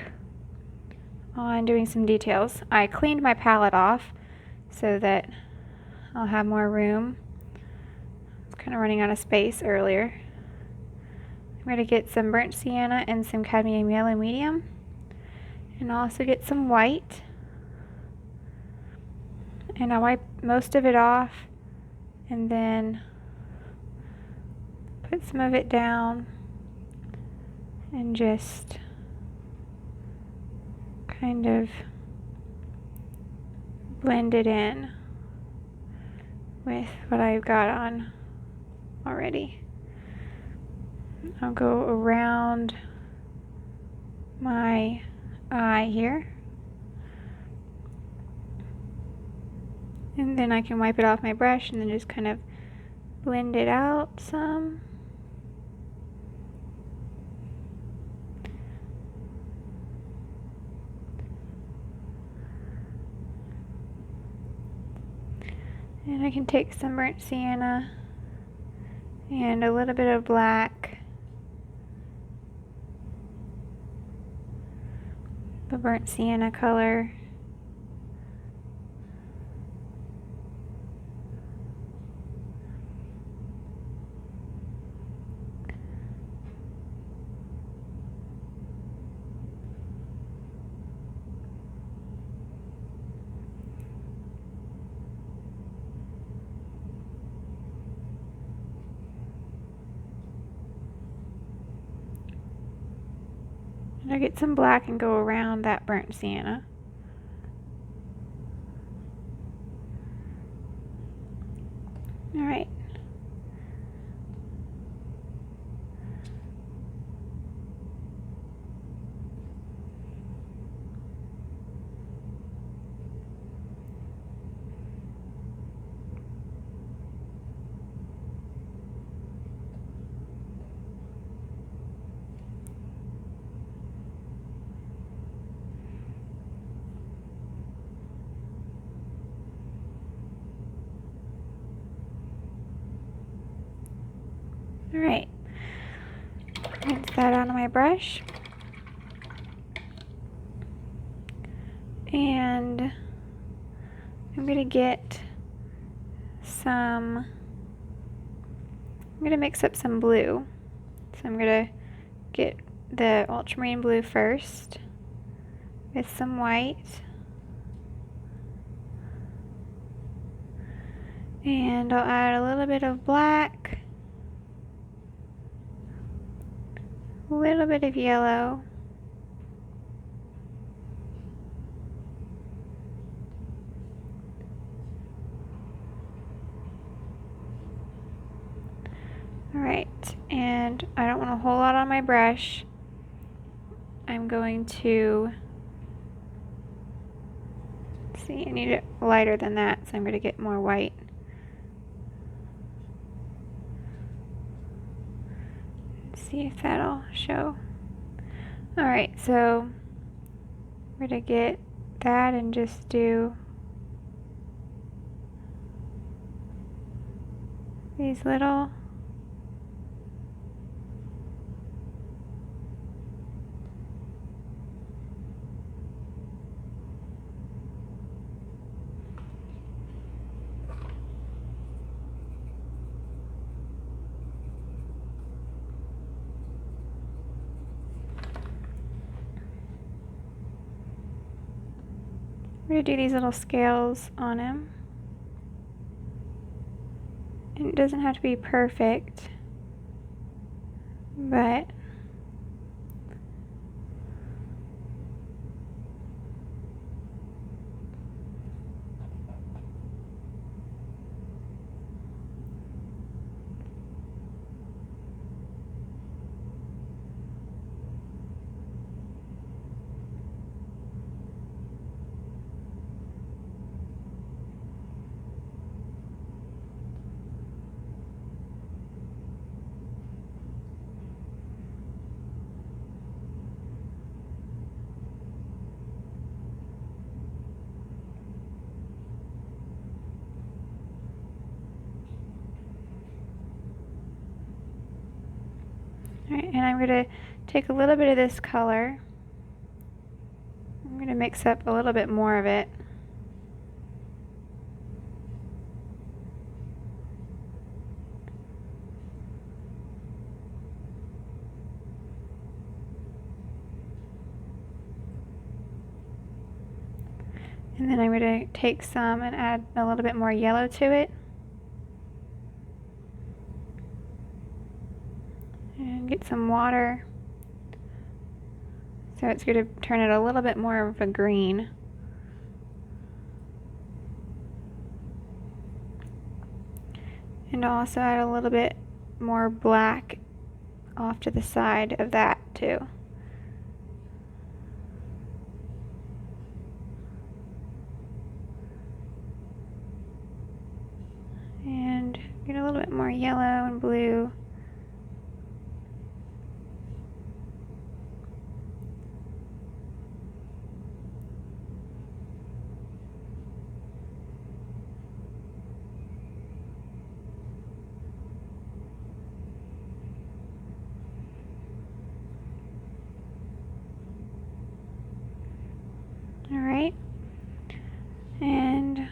on doing some details. I cleaned my palette off so that I'll have more room. I was kind of running out of space earlier. I'm going to get some burnt sienna and some cadmium yellow medium, and I'll also get some white, and I'll wipe most of it off and then put some of it down and just kind of blend it in with what I've got on already. I'll go around my eye here, and then I can wipe it off my brush and then just kind of blend it out some. And I can take some burnt sienna and a little bit of black, the burnt sienna color, and I get some black and go around that burnt sienna. Alright. Alright, rinse that out of my brush, and I'm going to get some, I'm going to mix up some blue. So I'm going to get the Ultramarine Blue first with some white, and I'll add a little bit of black, a little bit of yellow, alright, and I don't want a whole lot on my brush. I'm going to, see, I need it lighter than that, so I'm going to get more white. See if that'll show. Alright, so I'm going to get that and just do these little I'm going to do these little scales on him. And it doesn't have to be perfect, but Alright, and I'm going to take a little bit of this color. I'm going to mix up a little bit more of it. And then I'm going to take some and add a little bit more yellow to it. And get some water. So it's going to turn it a little bit more of a green. And I'll also add a little bit more black off to the side of that too. And get a little bit more yellow and blue. Alright, and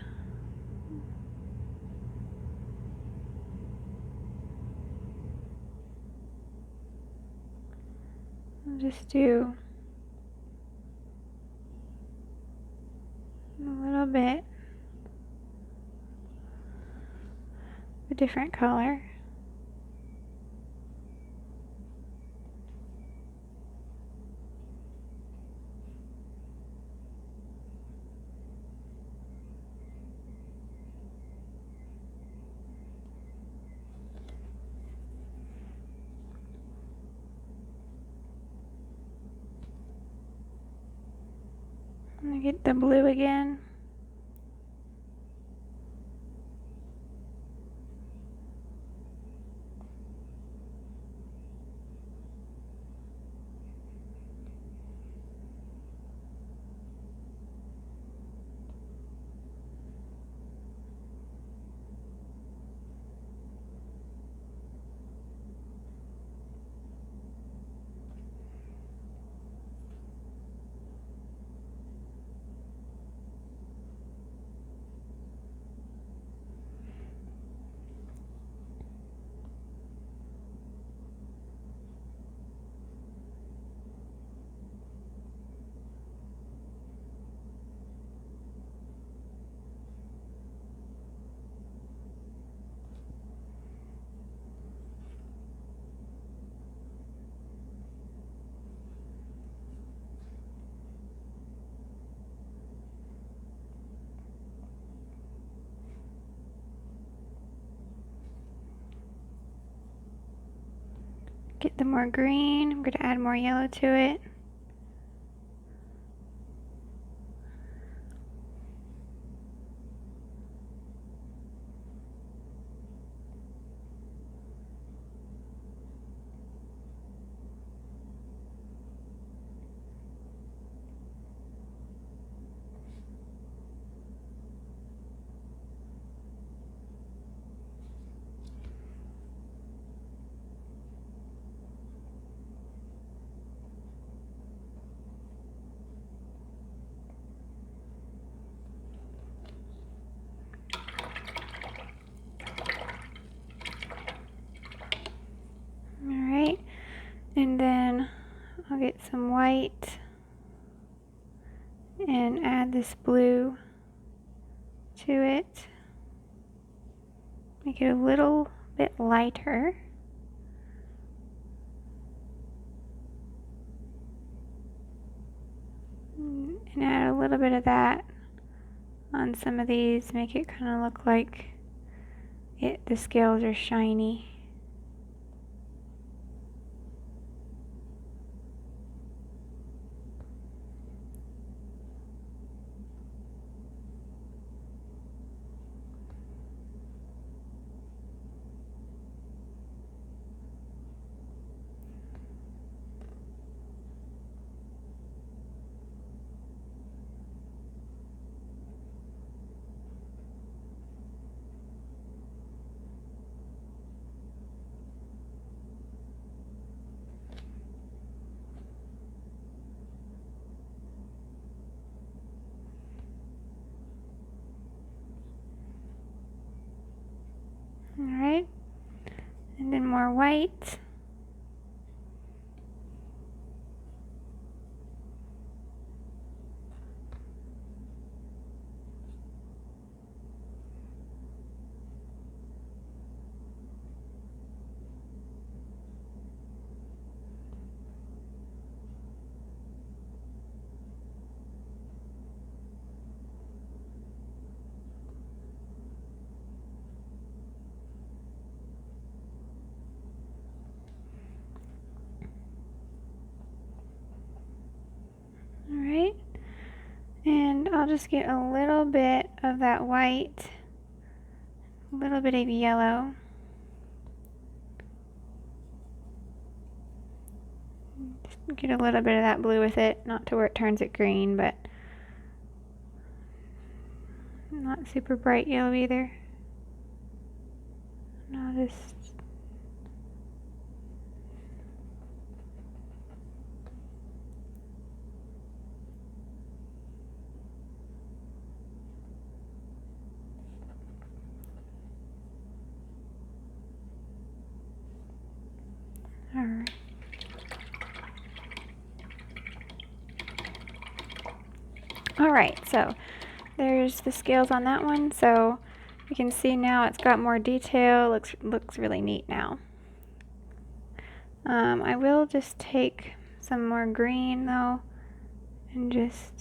I'll just do a little bit of a different color. I'm going to get the blue again. Get the more green. I'm going to add more yellow to it. Alright, and then I'll get some white and add this blue to it. Make it a little bit lighter. And add a little bit of that on some of these, make it kind of look like the scales are shiny. And then more white. Alright, and I'll just get a little bit of that white, a little bit of yellow. Just get a little bit of that blue with it, not to where it turns it green, but not super bright yellow either. And I'll just Alright. Alright, so there's the scales on that one. So you can see now it's got more detail. Looks really neat now. I will just take some more green though and just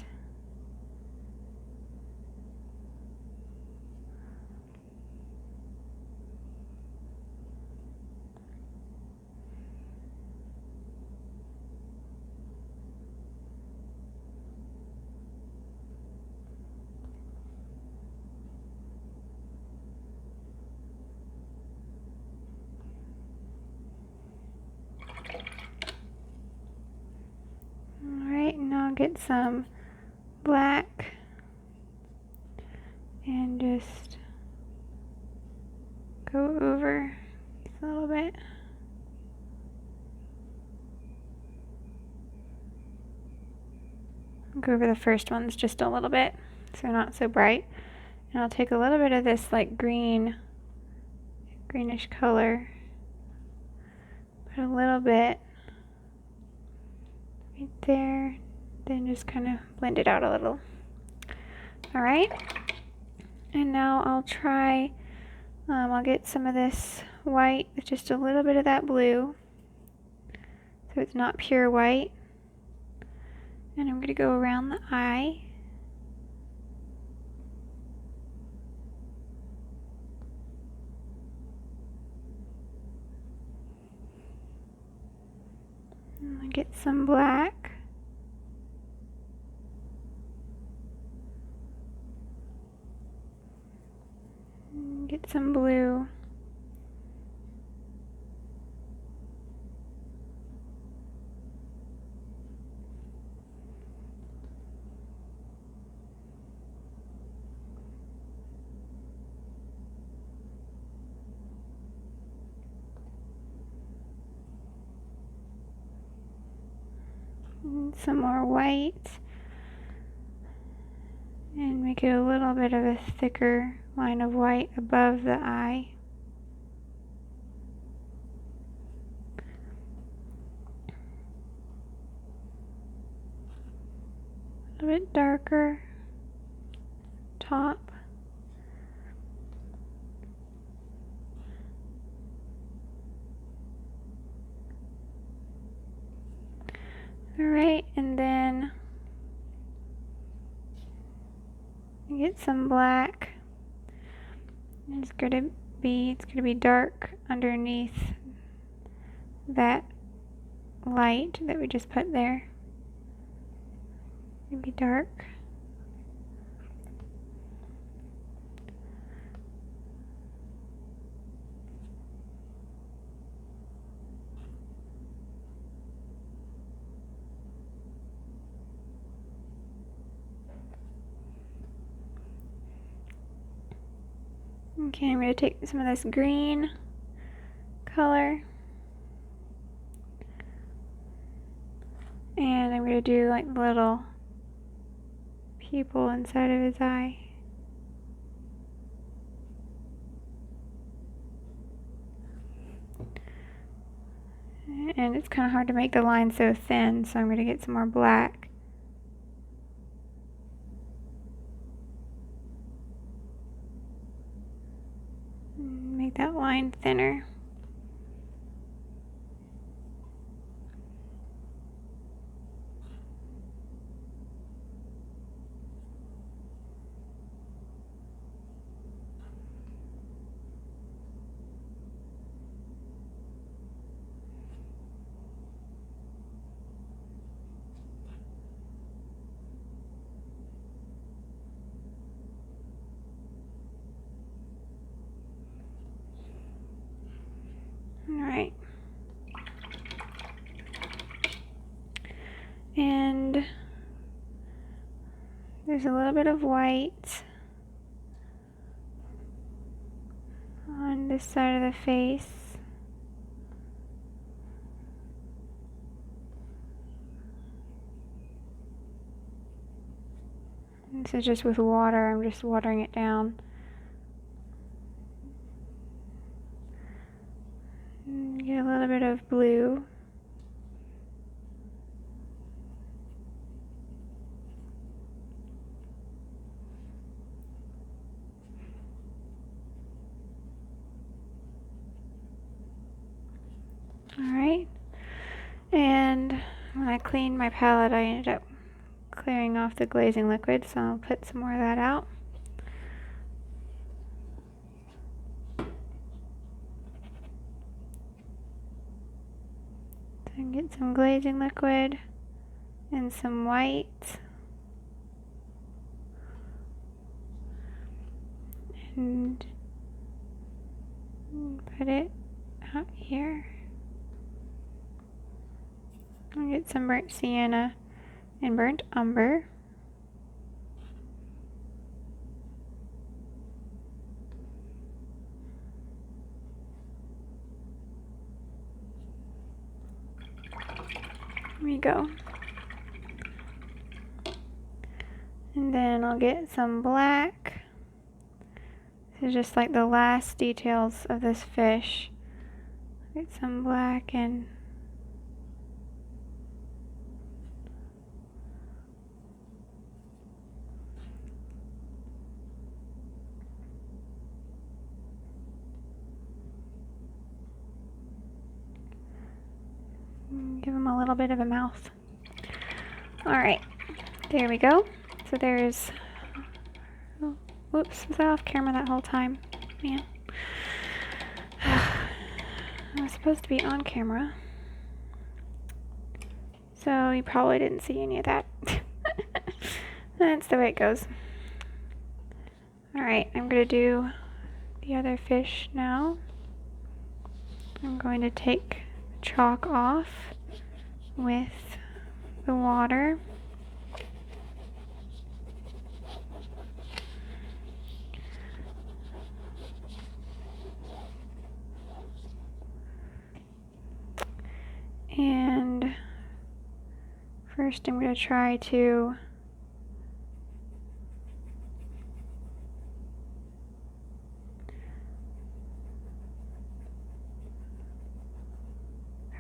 get some black and just go over a little bit. Go over the first ones just a little bit so not so bright. And I'll take a little bit of this like greenish color, put a little bit right there, then just kind of blend it out a little. Alright, and now I'll try, I'll get some of this white with just a little bit of that blue, so it's not pure white, and I'm going to go around the eye. And I'll get some black. Get some blue. And some more white. And make it a little bit of a thicker line of white above the eye. A little bit darker top. Alright, and then get some black. It's gonna be dark underneath that light that we just put there. It'll be dark. Okay, I'm going to take some of this green color and I'm going to do like little pupil inside of his eye. And it's kind of hard to make the line so thin, so I'm going to get some more black. Make that line thinner. Alright. And there's a little bit of white on this side of the face. This is just with water, I'm just watering it down. Get a little bit of blue. Alright, and when I cleaned my palette, I ended up clearing off the glazing liquid, so I'll put some more of that out. So get some glazing liquid and some white. And put it out here. I'll get some burnt sienna and burnt umber. There we go. And then I'll get some black. This is just like the last details of this fish. Get some black and give him a little bit of a mouth. Alright, there we go. So there's, oh, whoops, was I off camera that whole time? Man. I was supposed to be on camera. So you probably didn't see any of that. That's the way it goes. Alright, I'm going to do the other fish now. I'm going to take chalk off with the water. And first I'm going to try to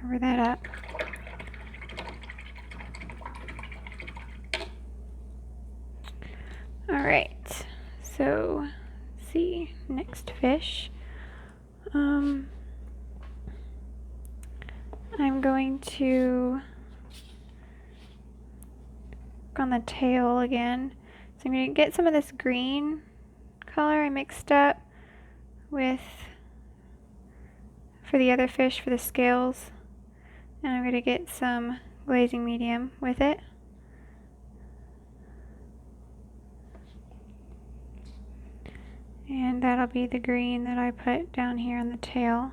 cover that up. Alright, so let's see, next fish. I'm going to work on the tail again. So I'm going to get some of this green color I mixed up with for the other fish for the scales. And I'm going to get some glazing medium with it. And that'll be the green that I put down here on the tail.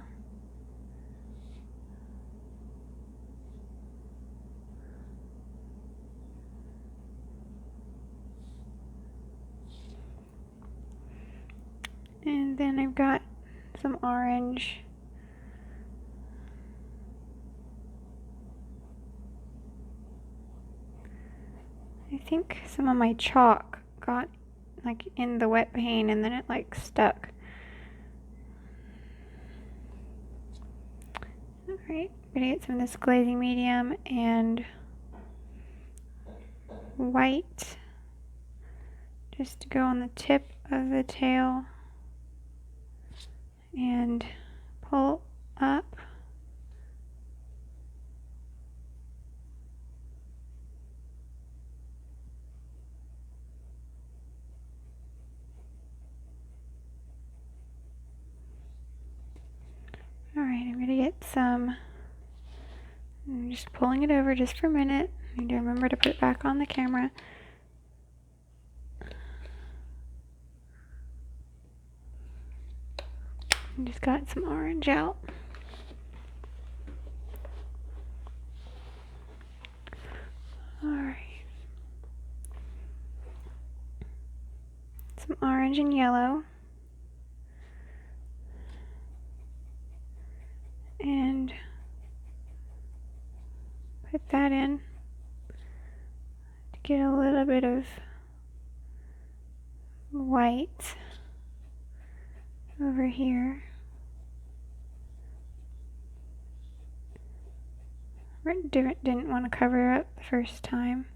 And then I've got some orange. I think some of my chalk got like in the wet paint and then it like stuck. Alright, I'm going to get some of this glazing medium and white just to go on the tip of the tail and pull up. Alright, I'm going to get some, I'm just pulling it over just for a minute. I need to remember to put it back on the camera. I just got some orange out. Alright. Some orange and yellow. And put that in to get a little bit of white over here. Didn't want to cover up the first time.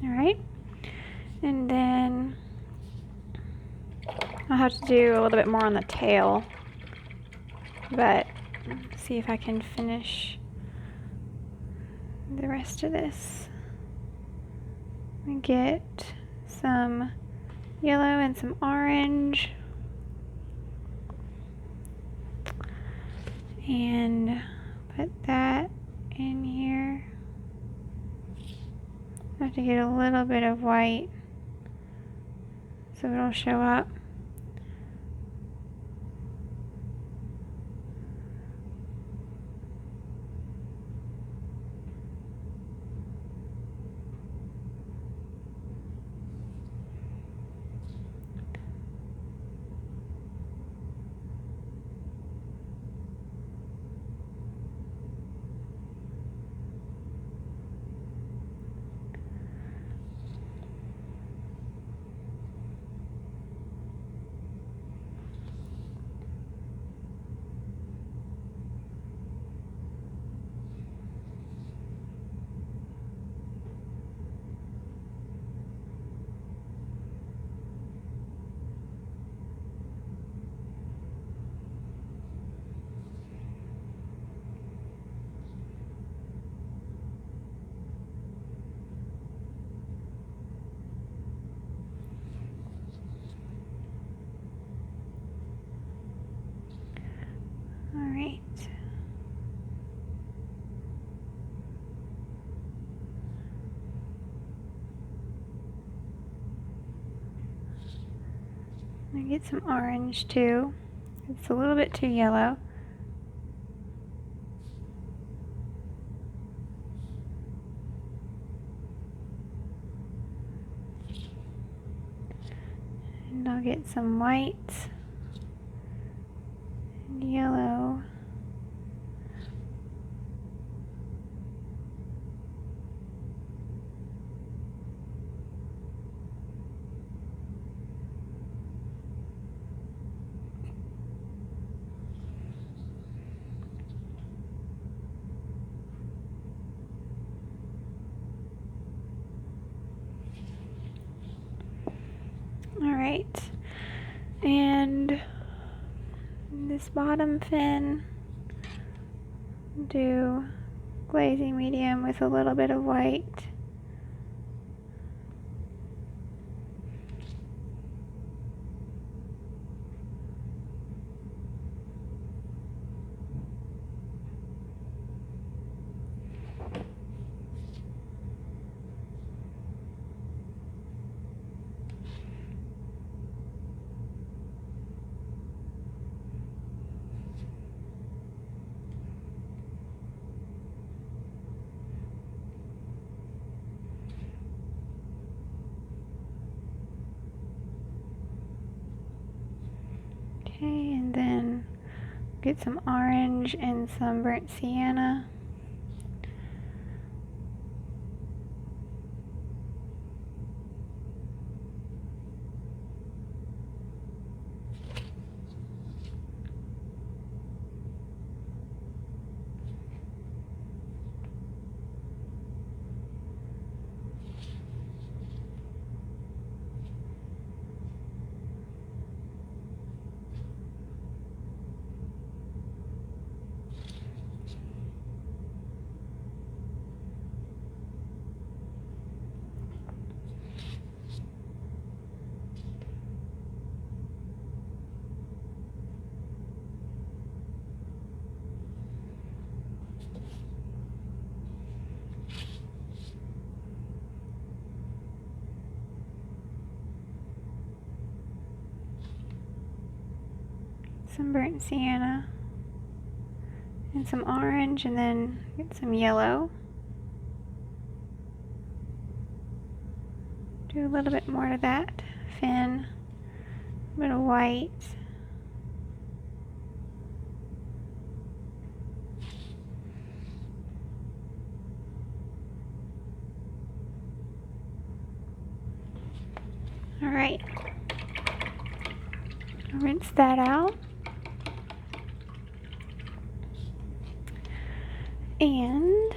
Alright, and then I'll have to do a little bit more on the tail, but see if I can finish the rest of this. We get some yellow and some orange, and put that in here. I have to get a little bit of white so it'll show up. Alright. I get some orange too. It's a little bit too yellow. And I'll get some white and yellow. Alright, and this bottom fin, do glazing medium with a little bit of white. Get some orange and some burnt sienna. Some burnt sienna and some orange, and then get some yellow. Do a little bit more to that fin, a bit of white. All right, rinse that out. And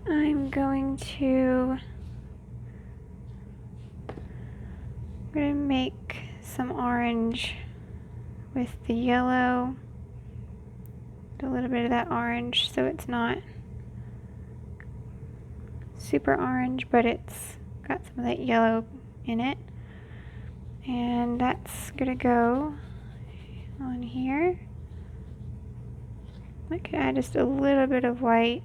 I'm going to make some orange with the yellow. Do a little bit of that orange so it's not super orange, but it's got some of that yellow in it. And that's gonna go on here. I could add just a little bit of white.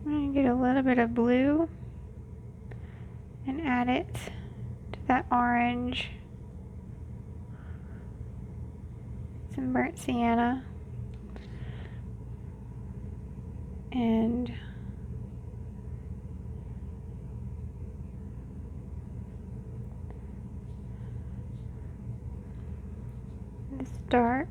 I'm going to get a little bit of blue and add it to that orange. Some burnt sienna. And this dark.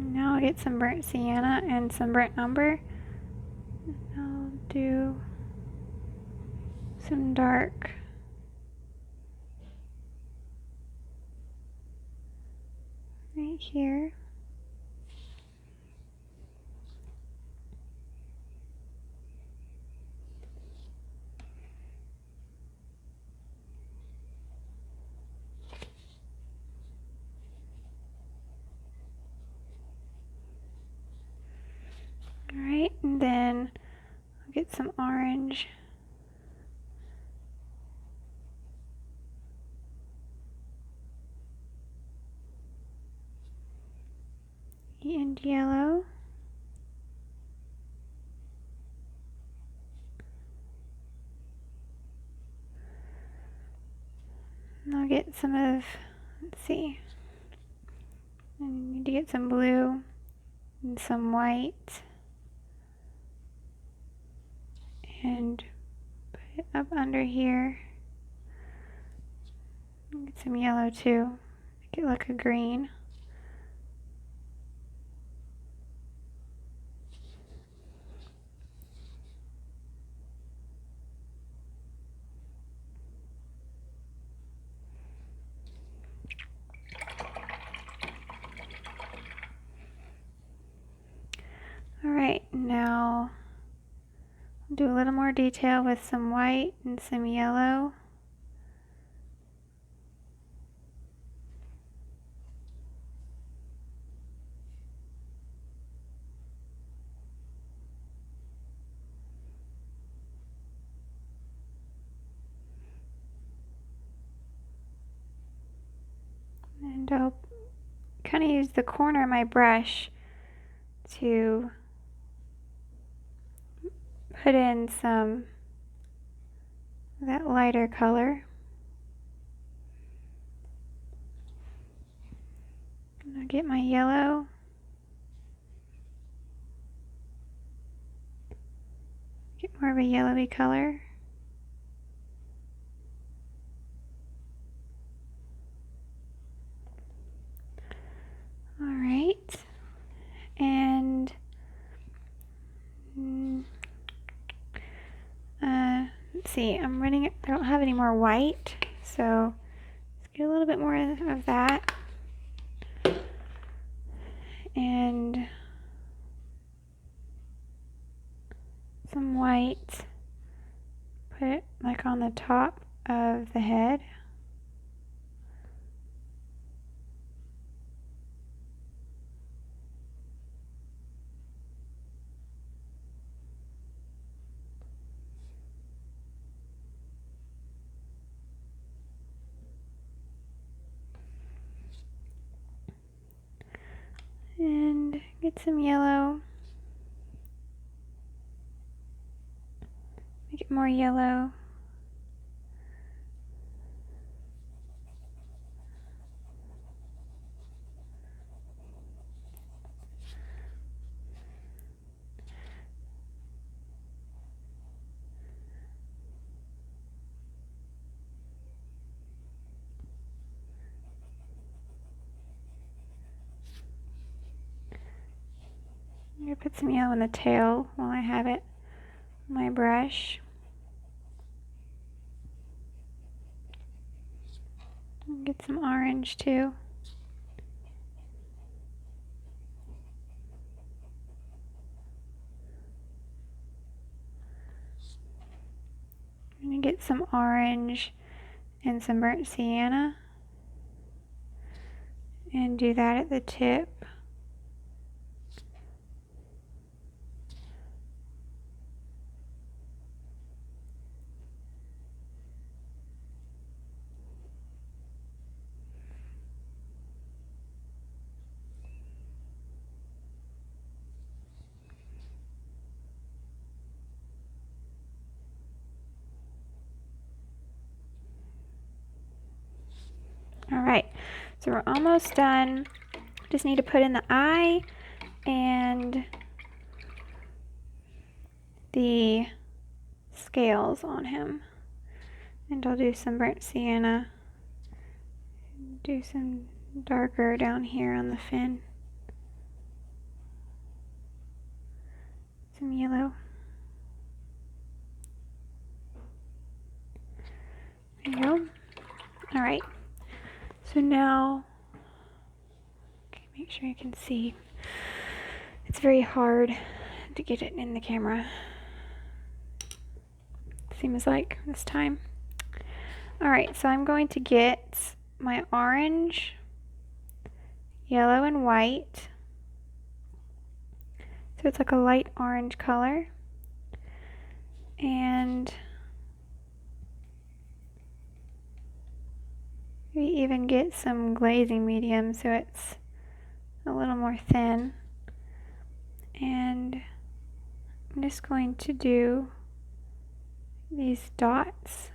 Now I'll get some burnt sienna and some burnt umber. I'll do some dark. Right here. Alright, and then I'll get some orange. And yellow. And I'll get some of, let's see, I need to get some blue and some white. And put it up under here. Get some yellow too. Make it look a green. Alright, now I'll do a little more detail with some white and some yellow. And I'll kind of use the corner of my brush to put in some of that lighter color. And I'll get my yellow. Get more of a yellowy color. Alright, and let's see, I don't have any more white, so let's get a little bit more of that. And some white, put it like on the top of the head. And get some yellow. Make it more yellow. I'm going to put some yellow in the tail while I have it on my brush. And get some orange too. I'm going to get some orange and some burnt sienna and do that at the tip. Alright, so we're almost done. Just need to put in the eye and the scales on him. And I'll do some burnt sienna. Do some darker down here on the fin. Some yellow. There you go. Alright. So now, okay, make sure you can see. It's very hard to get it in the camera. Seems like this time. Alright, so I'm going to get my orange, yellow, and white. So it's like a light orange color. And we even get some glazing medium so it's a little more thin. And I'm just going to do these dots.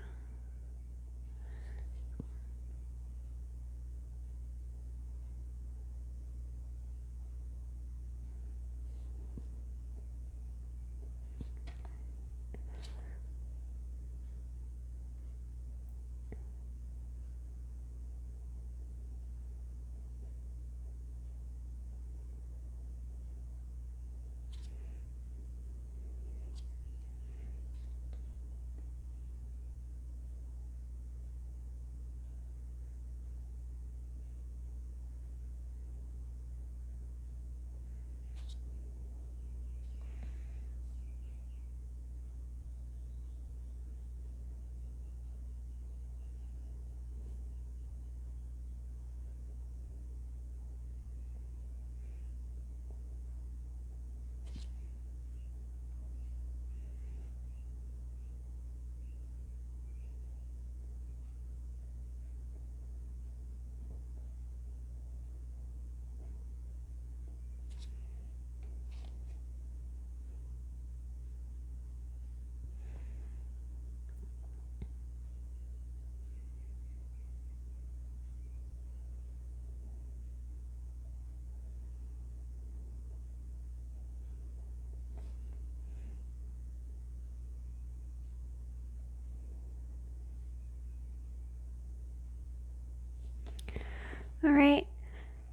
Alright,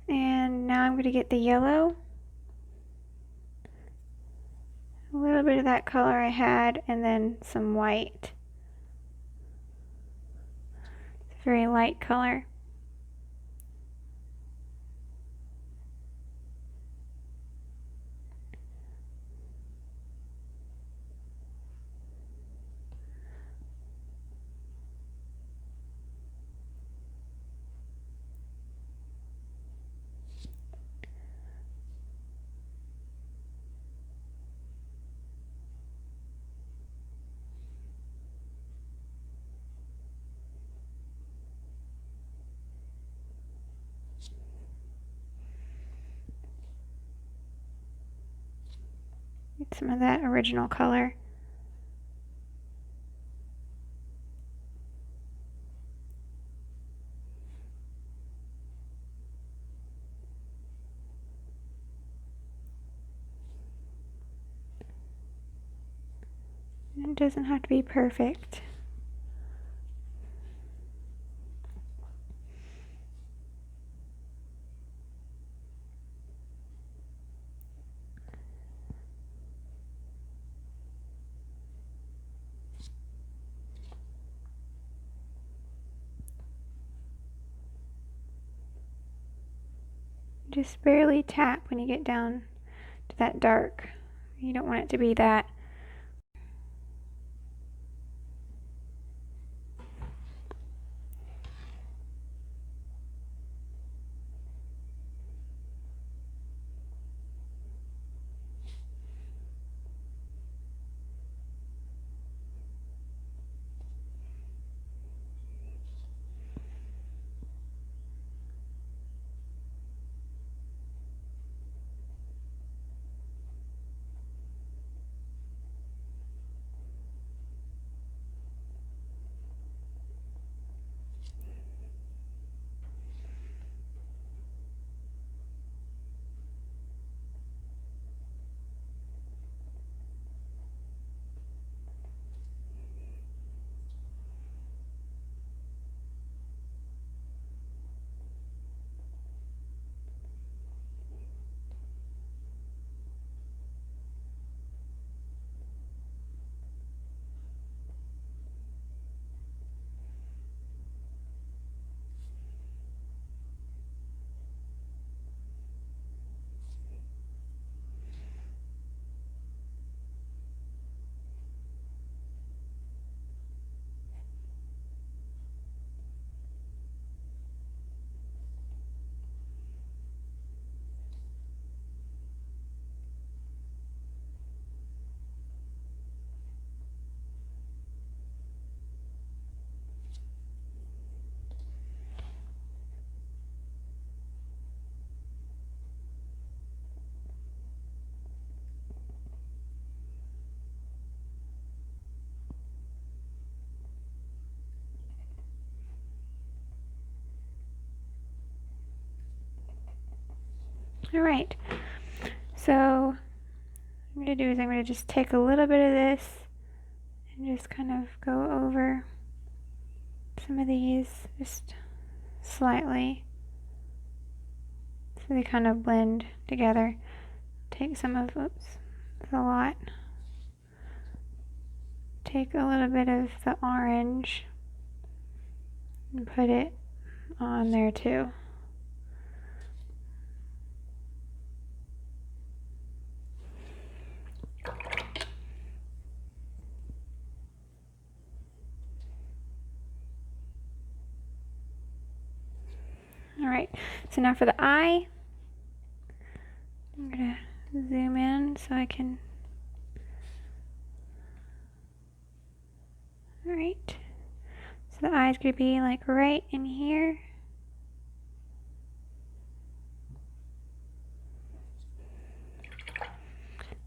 and now I'm going to get the yellow. A little bit of that color I had, and then some white. It's a very light color. Get some of that original color. It doesn't have to be perfect. Just barely tap when you get down to that dark. You don't want it to be that. Alright, so what I'm going to do is I'm going to just take a little bit of this and just kind of go over some of these just slightly so they kind of blend together. Take some of, oops, that's a lot. Take a little bit of the orange and put it on there too. Alright, so now for the eye, I'm going to zoom in so I can. Alright, so the eye's going to be like right in here.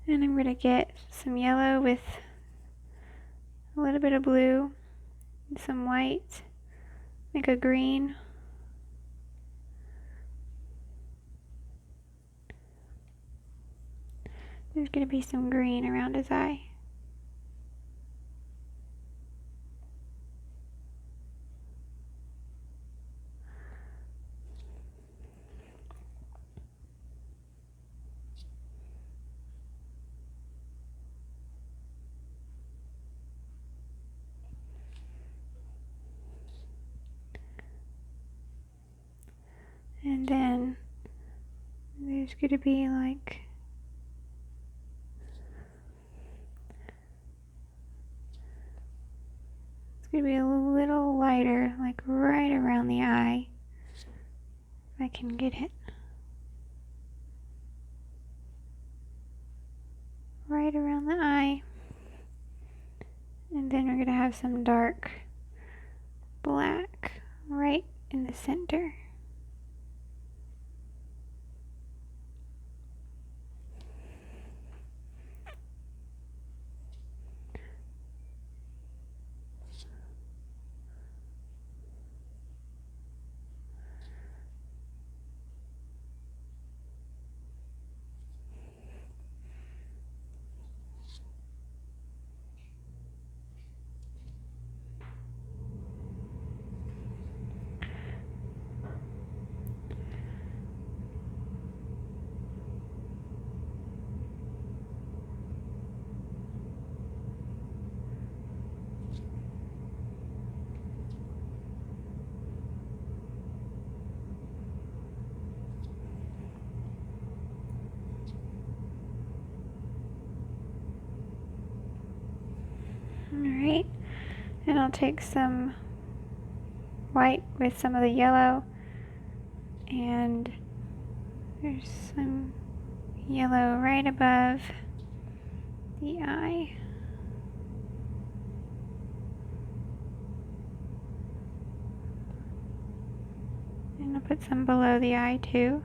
And I'm going to get some yellow with a little bit of blue and some white, make a green. There's going to be some green around his eye. It's going to be like it's going to be a little lighter, like right around the eye, if I can get it. Right around the eye. And then we're going to have some dark black right in the center. Alright, and I'll take some white with some of the yellow, and there's some yellow right above the eye. And I'll put some below the eye too.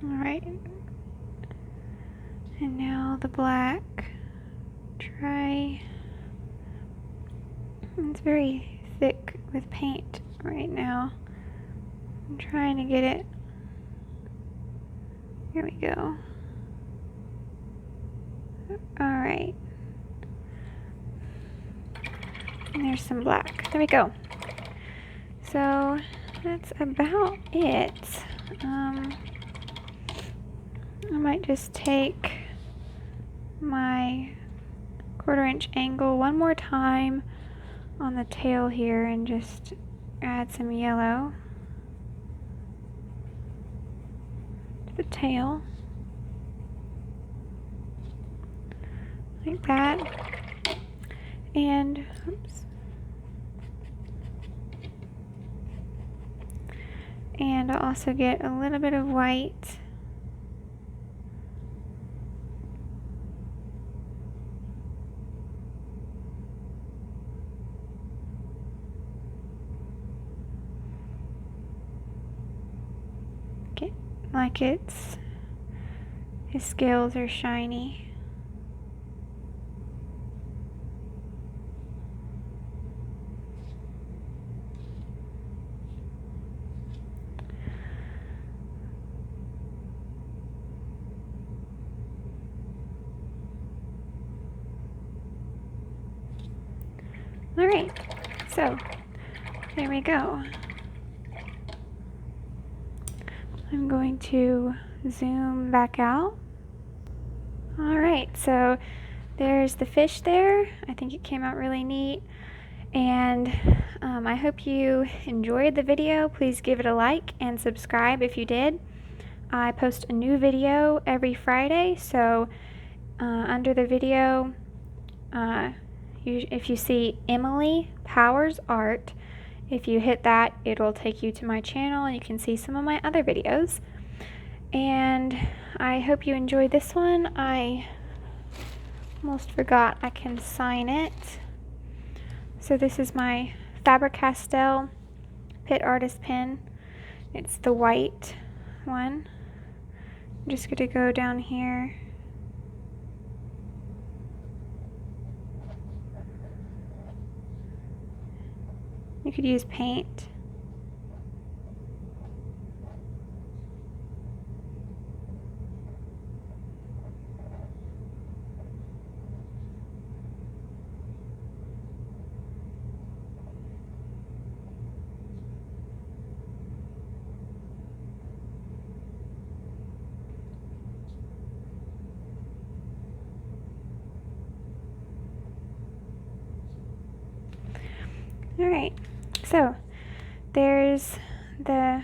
Alright, and now the black. It's very thick with paint right now. I'm trying to get it. Here we go. Alright. And there's some black. There we go. So that's about it. I might just take my 1/4 inch angle one more time on the tail here and just add some yellow to the tail. Like that. And, oops. And I'll also get a little bit of white. Like his scales are shiny. All right, so there we go. I'm going to zoom back out. Alright, so there's the fish there. I think it came out really neat. And I hope you enjoyed the video. Please give it a like and subscribe if you did. I post a new video every Friday, so under the video, if you see Emily Powers Art, if you hit that, it'll take you to my channel and you can see some of my other videos. And I hope you enjoyed this one. I almost forgot I can sign it. So this is my Faber-Castell Pit Artist pen. It's the white one. I'm just going to go down here. You could use paint. Alright, so there's the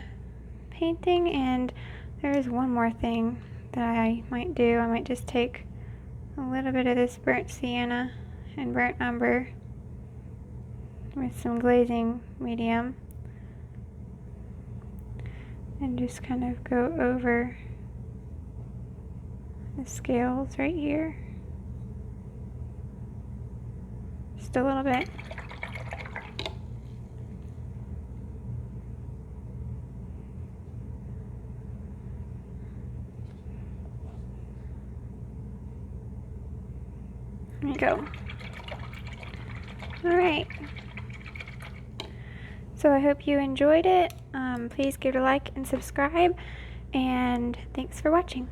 painting, and there's one more thing that I might do. I might just take a little bit of this burnt sienna and burnt umber with some glazing medium and just kind of go over the scales right here. Just a little bit. There you go. Alright. So I hope you enjoyed it. Please give it a like and subscribe, and thanks for watching.